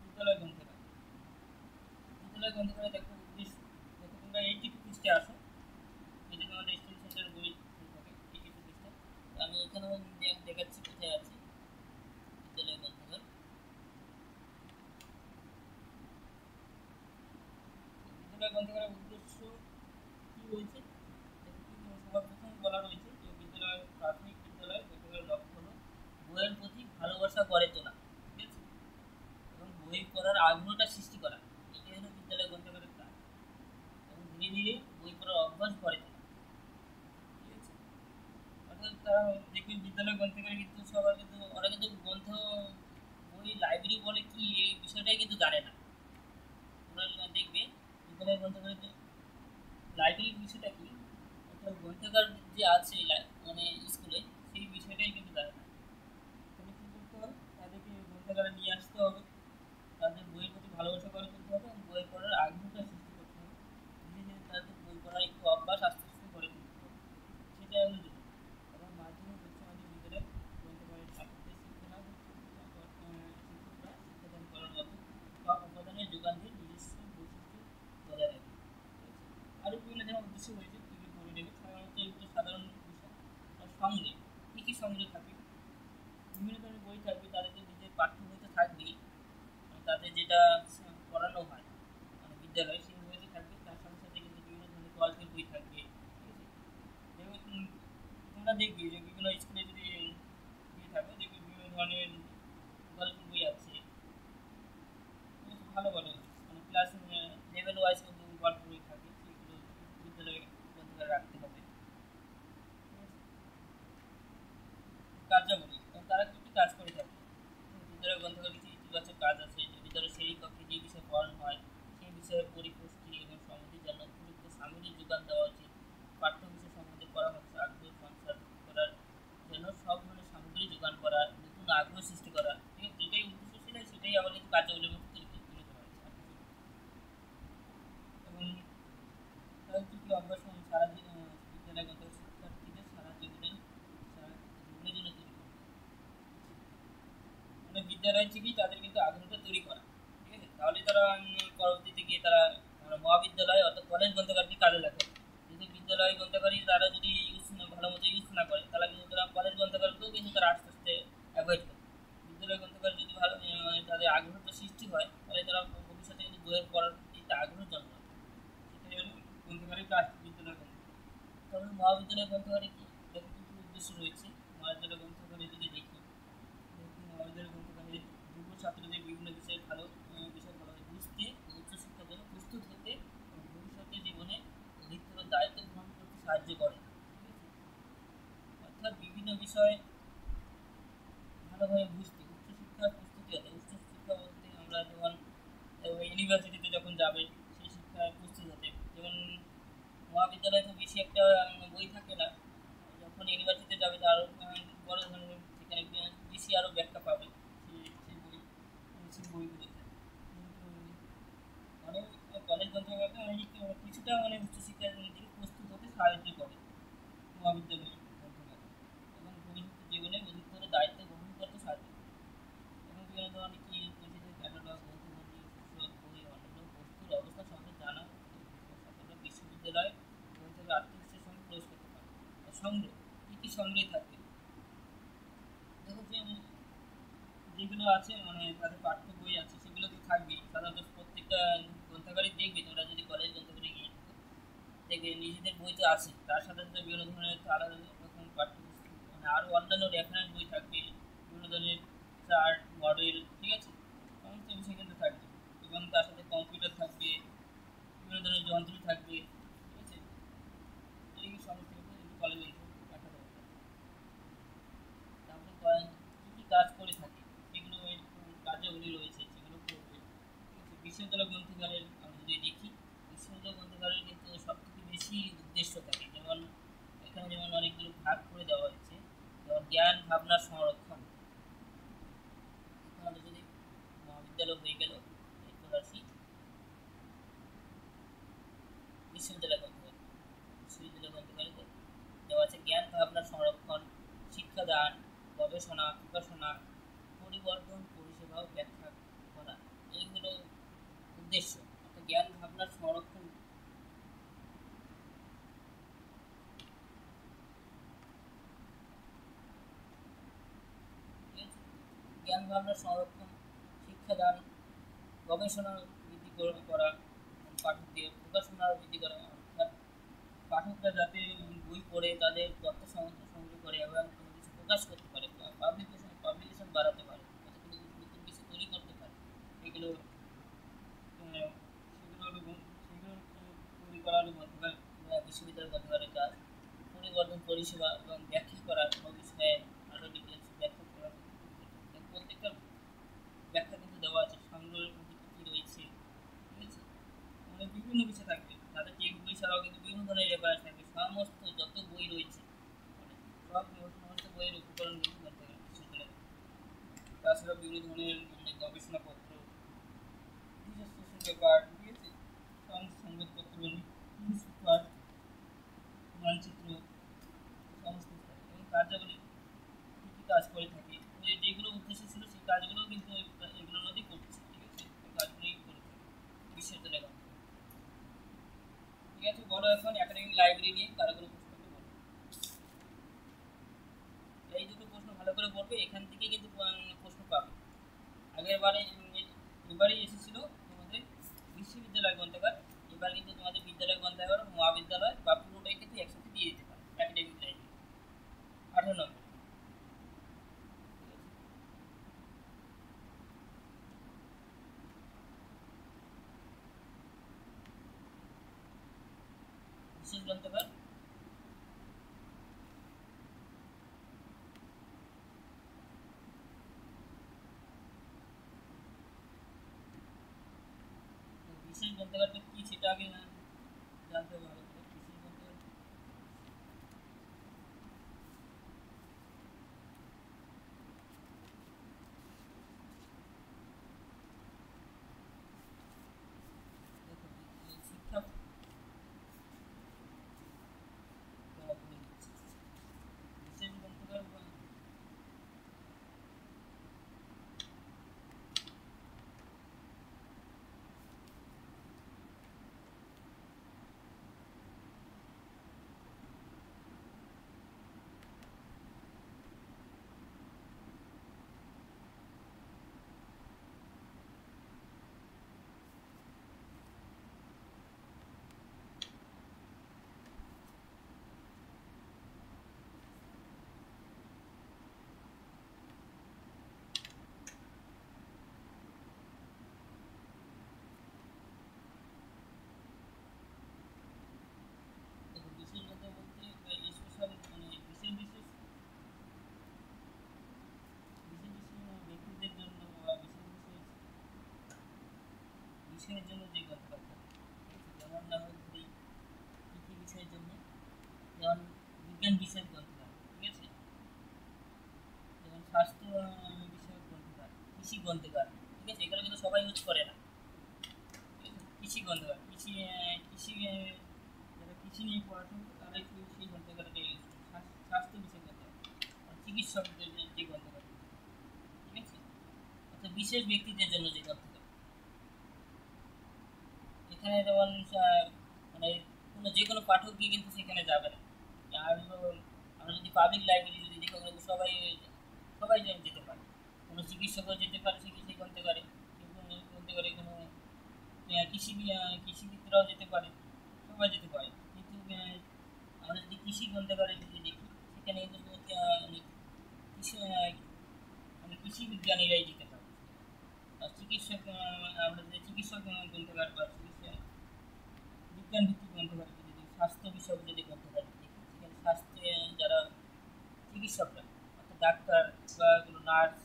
বিদ্যালয় গ্রন্থাগার। বিদ্যালয় গ্রন্থাগারে দেখো উদ্দেশ্য, দেখো তোমরা 82 পৃষ্ঠে আসো, যদি তোমাদের স্কুল সেন্টারের বই থাকে 82 পৃষ্ঠা, আমি এখানেও দেখাচ্ছি কোথায় আছে বিদ্যালয় গ্রন্থাগার। বিদ্যালয় গ্রন্থাগারের উদ্দেশ্য কী রয়েছে, সবার প্রথমে বলা রয়েছে যে বিদ্যালয় প্রাথমিক বিদ্যালয় গ্রন্থাগারের লক্ষ্য হলো বইয়ের প্রতি ভালোবাসা গড়ে তোলা, ঠিক আছে, এবং বই পড়ার আগ্রহটা সৃষ্টি করা, এটাই হলো বিদ্যালয় গ্রন্থাগারের কাজ, এবং ধীরে ধীরে বই পড়ার অভ্যাস গড়ে তোলা। ঠিক আছে, অর্থাৎ তারা দেখবে বিদ্যালয় গ্রন্থাগারে কিন্তু সবার কিন্তু ওরা কিন্তু গ্রন্থ বই লাইব্রেরি বলে কি এই বিষয়টাই কিন্তু জানে না। তোমরা দেখবে বিদ্যালয় গ্রন্থাগারে লাইব্রেরির বিষয়টা কি, অর্থাৎ গ্রন্থাগার যে আছে মানে স্কুলে সেই বিষয়টাই কিন্তু জানে না। তাহলে কী করতে হবে, তাদেরকে গ্রন্থাগারে নিয়ে আসতে হবে, তাদের বইয়ের প্রতি ভালোবাসা গড়ে তুলতে হবে এবং বই পড়ার আগ্রহটা সৃষ্টি করতে হবে, ধীরে ধীরে তাদের বই পড়ার একটু অভ্যাস আস্তে আস্তে গড়ে তুলতে হবে। সেটা হলো জরুরি। এবং মাধ্যমিক উচ্চ মাধ্যমিক বিদ্যালয়ে গ্রন্থাগারের ছাত্রদের শিক্ষালাভ শিক্ষকরা শিক্ষাদান করার মতো সব উপাদানের যোগান দিয়ে নিজস্ব বৈশিষ্ট্য বজায় রাখে। আরও বিভিন্ন ধরনের উদ্দেশ্য রয়েছে, কী কী পড়ে নেবে, সাধারণত এগুলো সাধারণ বিষয়। তার সঙ্গে কী কী সংগ্রহ থাকে, বিভিন্ন ধরনের বই থাকবে, তাদের যে নিজের পাঠ্য বই তো থাকবেই, তাদের যেটা পড়ানো হয় মানে বিদ্যালয়ে সেই বইতে থাকবে, তার সাথে সাথে কিন্তু বিভিন্ন ধরনের গল্পের বই থাকবে। ঠিক আছে, যেমন তোমরা দেখবে যে বিভিন্ন স্কুলে যদি দিয়ে থাকো দেখবে বিভিন্ন ধরনের গল্পের বই আছে, ভালো ভালো মানে ক্লাস লেভেল ওয়াইজ কিন্তু গল্প বই থাকে, সেগুলো বিদ্যালয়ে গ্রন্থাগারে রাখতে হবে। কার্যাবলী, তারা কী কী কাজ করে থাকে, বিদ্যালয় গ্রন্থাগারে কিছু ইতিবাচক কাজ আছে, যে বিদ্যালয় শ্রেণীকক্ষে যে বিষয়ে পড়ানো হয় সেই বিষয়ে পরিপুষ্টি এবং সমিতির জন্য উপযুক্ত সামগ্রী যোগান দেওয়া উচিত, পাঠ্য বিষয় সম্বন্ধে পরামর্শ আগ্রহ সঞ্চার করার জন্য সব ধরনের সামগ্রী যোগান করা, নতুন আগ্রহ সৃষ্টি করা। ঠিক আছে, যেটাই উদ্দেশ্য ছিল সেটাই আবার কিন্তু কার্যাবলীর মধ্যে তুলে ধরা হয়েছে। এবং তাদের কী কী বিদ্যালয় থেকেই তাদের কিন্তু আগ্রহটা তৈরি করা, ঠিক আছে? তাহলে তারা পরবর্তীতে গিয়ে তারা মহাবিদ্যালয় অর্থাৎ কলেজ গ্রন্থাগারকে কাজে লাগাবে। কিন্তু বিদ্যালয় গ্রন্থাগারই তারা যদি ভালো মতো ইউজ না করে, তাহলে কিন্তু তারা কলেজ গ্রন্থাগারকেও কিন্তু তারা আস্তে আস্তে অ্যাভয়েড করে। বিদ্যালয় গ্রন্থাগার যদি ভালো মানে তাদের আগ্রহটা সৃষ্টি হয়, তাহলে তারা ভবিষ্যতে কিন্তু বইয়ের পড়ার একটা আগ্রহ জন্মাবে। সেটাই হলো গ্রন্থাগারের কাজ, বিদ্যালয় গ্রন্থাগার। তবে মহাবিদ্যালয় গ্রন্থাগারে কি এরকম কিছু উদ্দেশ্য রয়েছে। মহাবিদ্যালয় গ্রন্থাগারে যদি দেখি, মহাবিদ্যালয় গ্রন্থাগারে যুব ছাত্রদের বিভিন্ন বিষয়ে বিষয় ভালোভাবে বুঝতে, উচ্চশিক্ষার জন্য প্রস্তুত হতে এবং ভবিষ্যতে জীবনে অধিকতর দায়িত্ব গ্রহণ করতে সাহায্য করে, ঠিক আছে? অর্থাৎ বিভিন্ন বিষয় ভালোভাবে বুঝতে, উচ্চশিক্ষার প্রস্তুতি হতে। উচ্চশিক্ষা বলতে আমরা যেমন ইউনিভার্সিটিতে যখন যাবে সেই শিক্ষায় প্রস্তুত হতে, যেমন মহাবিদ্যালয়ে তো বেশি একটা বই থাকে না, যখন ইউনিভার্সিটিতে যাবে তো আরও বড় ধরনের সেখানে বেশি আরও ব্যাখ্যা পাবে সেই বইগুলোতে। কিন্তু মানে কলেজ গ্রন্থাগারটা অনেক কিছুটা মানে উচ্চশিক্ষার দিকে প্রস্তুত হতে সাহায্য করে মহাবিদ্যালয় গ্রন্থাগার, এবং ভবিষ্যৎ জীবনে অধিকতর দায়িত্ব গ্রহণ করতে সাহায্য করে। এবং বিভিন্ন ধরনের কি পুঁথিদের ক্যাটালগ, গ্রন্থবন্দী, সূচক, বই, অন্যান্য বস্তুর অবস্থা সম্পর্কে জানা ছাত্ররা বিশ্ববিদ্যালয় গ্রন্থাগারে আত্মবিশ্বাসের সঙ্গে প্রবেশ করতে পারে। আর সংগ্রহ, কী কী সংগ্রহে থাকবে? দেখো যে যেগুলো আছে মানে তাদের পাঠ্য বই আছে সেগুলো তো থাকবেই সাধারণত প্রত্যেকটা গ্রন্থাগারে। দেখবে তোমরা যদি কলেজ গ্রন্থাগারে গিয়ে থাকো, দেখবে নিজেদের বই তো আছে, তার সাথে সাথে বিভিন্ন ধরনের আলাদা রকম পাঠ্যপুস্তক মানে আরও অন্যান্য রেফারেন্স বই থাকবে, বিভিন্ন ধরনের চার্ট, মডেল, ঠিক আছে? সমস্ত বিষয় কিন্তু থাকবে। এবং তার সাথে কম্পিউটার থাকবে, বিভিন্ন ধরনের যন্ত্র থাকবে, ঠিক আছে? এই সমস্ত কিছু কলেজ রাখা দরকার। তারপরে কী কী কাজ করে থাকে সেগুলো কার্যাবলী রয়েছে সেগুলো করবে, ঠিক আছে? বিশ্ববিদ্যালয় গ্রন্থাগারের আমরা যদি দেখি, বিশ্ববিদ্যালয় গ্রন্থাগারের কিন্তু সব থেকে বেশি উদ্দেশ্য থাকে। যেমন এখানে যেমন অনেকগুলো ভাগ করে দেওয়া হয়েছে, যেমন জ্ঞান ভাবনার সংরক্ষণ। আমাদের যদি মহাবিদ্যালয় হয়ে গেল, এরপর আসি বিশ্ববিদ্যালয় গ্রন্থাগার। বিশ্ববিদ্যালয় গ্রন্থাগারে দেওয়া আছে জ্ঞান ভাবনার সংরক্ষণ, শিক্ষাদান, গবেষণা, প্রকাশনা, পরিবর্ধন, পরিষেবা ও ব্যাখ্যা করা, এইগুলো উদ্দেশ্য। অর্থাৎ জ্ঞান ভাবনার সংরক্ষণ, জ্ঞান ভাবনার সংরক্ষণ, শিক্ষাদান, গবেষণা বৃদ্ধি করা, পাঠকদের প্রকাশনা বৃদ্ধি করা, অর্থাৎ পাঠকরা যাতে বই পড়ে তাদের তথ্য সংগ্রহ করে এবং কোনো কিছু প্রকাশ করতে পারে, পাবলিকেশন বাড়াতে পারে, অর্থাৎ নতুন কিছু তৈরি করতে পারে। এগুলো সেগুলো তৈরি করা হলো গ্রন্থাগার, বিশ্ববিদ্যালয় গ্রন্থাগারের কাজ। পরিবর্ধন, পরিষেবা এবং ব্যাখ্যা করা, কোনো বিষয়ে আরও ডিটেলস ব্যাখ্যা করা। প্রত্যেকটা ব্যাখ্যা কিন্তু দেওয়া আছে, সংগ্রহের মধ্যে কী কী রয়েছে, ঠিক আছে? মানে বিভিন্ন বিষয় থাকবে। তাদের টেক্সট বই ছাড়াও কিন্তু বিভিন্ন ধরনের রেফারেন্স থাকবে, সমস্ত যত বই রয়েছে মানে সমস্ত বইয়ের উপকরণ কিন্তু গ্রন্থাগার বিশ্ববিদ্যালয়। তাছাড়াও বিভিন্ন ধরনের মানে গবেষণাপত্র, ডিসার্টেশন পেপার, ঠিক আছে? সংবাদপত্র, নিউজ পেপার, মানচিত্র, সমস্ত কিছু থাকে। এবং কার্যাবলী কী কী কাজ করে থাকে, যেগুলো উদ্দেশ্য ছিল সেই কাজগুলো কিন্তু এগুলোর মধ্যেই করছে, ঠিক আছে? এই কাজগুলোই করে থাকে বিশ্ববিদ্যালয় গ্রন্থাগার। ঠিক আছে, বলো এখন একাডেমিক লাইব্রেরি নিয়ে কারো কোনো প্রশ্ন থাকলে বলো। এই দুটো প্রশ্ন ভালো করে পড়বে, এখান থেকে কিন্তু প্রশ্ন পাবে। এবারেই এসেছিল তোমাদের বিশ্ববিদ্যালয় গ্রন্থাগার, এবার কিন্তু তোমাদের বিদ্যালয় গ্রন্থাগার, মহাবিদ্যালয় বা পুরোটাই কিন্তু একসাথে দিয়ে দিতে পারে একাডেমিক লাইব্রেরি। 18 নম্বর, বিশেষ গ্রন্থাগার। বিশেষ গ্রন্থাগারটা কি সেটা আগে জানতে হবে ভালো করে। বিশেষ গ্রন্থাগার দেখো, শিক্ষা বিশেষ গ্রন্থাগার বিষয়ের জন্য যে গ্রন্থাগার থাকে, যেমন আমরা ধরি কী কী বিষয়ের জন্য, যেমন বিজ্ঞান বিষয়ক গ্রন্থাগার, ঠিক আছে, যেমন স্বাস্থ্য বিষয়ক গ্রন্থাগার, কৃষি গ্রন্থাগার, ঠিক আছে, এগুলো কিন্তু সবাই ইউজ করে না। কৃষি গ্রন্থাগার, কৃষি যারা কৃষি নিয়ে পড়াশোনা করে তারা একটু সেই গ্রন্থাগারটা ইউজ করে। স্বাস্থ্য বিষয়ক গ্রন্থাগার, চিকিৎসকদের যে গ্রন্থাগার, ঠিক আছে, অর্থাৎ বিশেষ ব্যক্তিদের জন্য যে গ্রন্থাগার। এখানে যেমন মানে কোনো যে কোনো পাঠক গিয়ে কিন্তু সেখানে যাবে না। আর আমরা যদি পাবলিক লাইব্রেরি যদি দেখি, ওগুলো সবাই সবাই যেতে পারে, কোনো চিকিৎসকও যেতে পারে সেই গ্রন্থাগারে, গ্রন্থাগারে কোনো কৃষিবিদরাও যেতে পারে, সবাই যেতে পারে। কিন্তু আমরা যদি কৃষি গ্রন্থাগারে যদি দেখি, সেখানে কিন্তু কৃষি মানে কৃষি বিজ্ঞানীরাই যেতে পারে। আর চিকিৎসক আমরা যদি চিকিৎসক গ্রন্থাগার বা চিকিৎসা বিজ্ঞান ভিত্তিক গ্রন্থাগার যদি দেখি, স্বাস্থ্য বিষয়ক যদি গ্রন্থাগার দেখি, সেখানে স্বাস্থ্যে যারা চিকিৎসকরা অর্থাৎ ডাক্তার বা কোনো নার্স,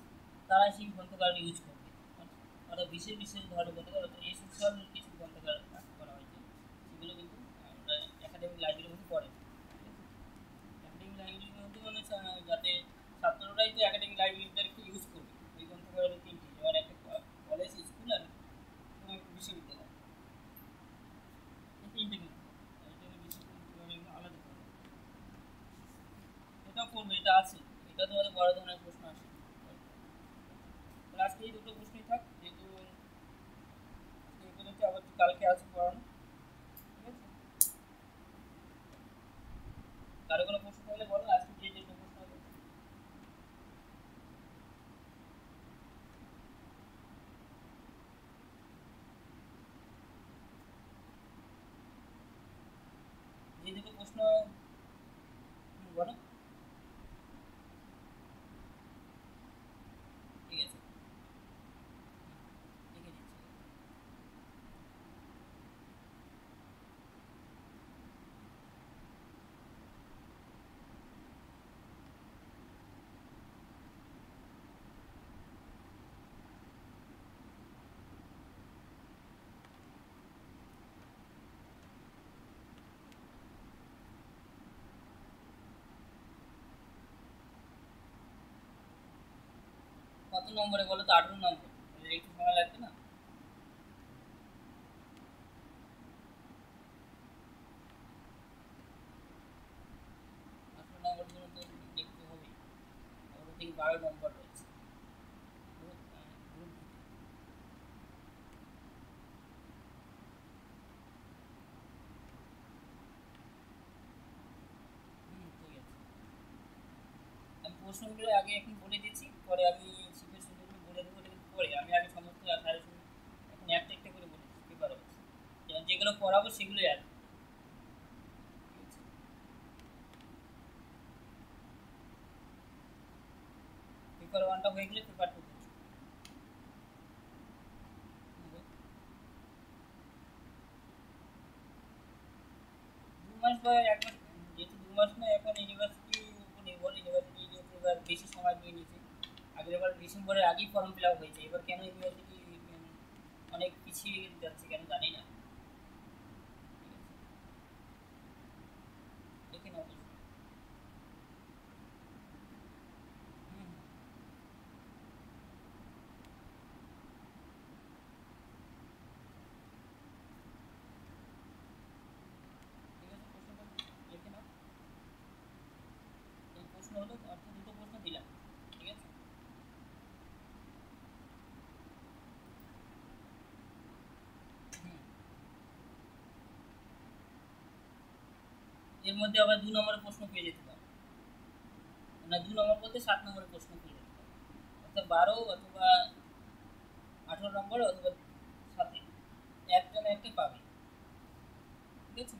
তারা সেই গ্রন্থাগার ইউজ করবে। অর্থাৎ বিশেষ বিশেষ ধরনের গ্রন্থাগার, অর্থাৎ এসেন্সিয়াল কিছু গ্রন্থাগার করা হয়েছে, সেগুলো কিন্তু আমরা একাডেমিক লাইব্রেরির মধ্যে পড়ে। একাডেমিক লাইব্রেরির মধ্যে মানে যাতে ছাত্ররাই তো একাডেমিক লাইব্রেরিটাকে ইউজ করবে। ওই গ্রন্থাগারের তিনটি, যেমন একটা কলেজ, স্কুল আর একটা বিশ্ববিদ্যালয়, এই তিনটে কিন্তু আলাদা করে এটা করবে, এটা আছে, এটা তোমাদের বড় ধরনের প্রশ্ন আসে। আজকে এই দুটো প্রশ্নই থাক, যেহেতু এই পর্যন্ত, আবার কালকে আছে পড়ানো, ঠিক আছে। কারো কোনো প্রশ্ন থাকলে বলো, আজকে যে দুটো প্রশ্ন হবে। বলো, ঠিক আছে, লিখে দিচ্ছি। কত নম্বরে বলো তো? 18 নম্বর, একটু সময় লাগবে না? 18 নম্বর জন্য তো লিখতে হবে, ওর থেকে 12 নম্বর রয়েছে। গ্রুপ ঠিক আছে, আমি প্রশ্নগুলো আগে এখন বলে দিচ্ছি, পরে আমি শিখে সুন্দরগুলো বলে দেবো, কিন্তু পরে আমি আগে সমস্ত সাজেশন এখন একটা একটা করে বলে দিচ্ছি পেপার আছে, যেমন যেগুলো পড়াবো সেগুলোই আছে, ঠিক আছে। পেপার ওয়ানটা হয়ে গেলে পেপার টু করছি। 2 মাস বা 1 মাস, যেহেতু 2 মাস না, এখন ইউনিভার্সিটির উপর নির্ভর, ইউনিভার্সিটি যেহেতু এবার বেশি সময় নিয়ে নিয়েছে। আগের বার ডিসেম্বরের আগেই ফর্ম ফিল আপ হয়েছে, এবার কেন ইউনিভার্সিটি অনেক পিছিয়ে যাচ্ছে কেন জানি না, ঠিক আছে, দেখে নাও বলছি। হুম, ঠিক আছে, প্রশ্নটা দেখে নাও। এই প্রশ্ন হলো, অর্থাৎ দুটো প্রশ্ন দিলাম, ঠিক আছে। হুম, এর মধ্যে আবার 2 নম্বরের প্রশ্ন পেয়ে যেতে পারো, না 2 নম্বর বলতে 7 নম্বরের প্রশ্ন পেয়ে যেতে পারো, অর্থাৎ 12 অথবা 18 নম্বর অথবা 7, একটা না একটা পাবে, ঠিক আছে,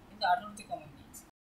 কিন্তু 18তে কমন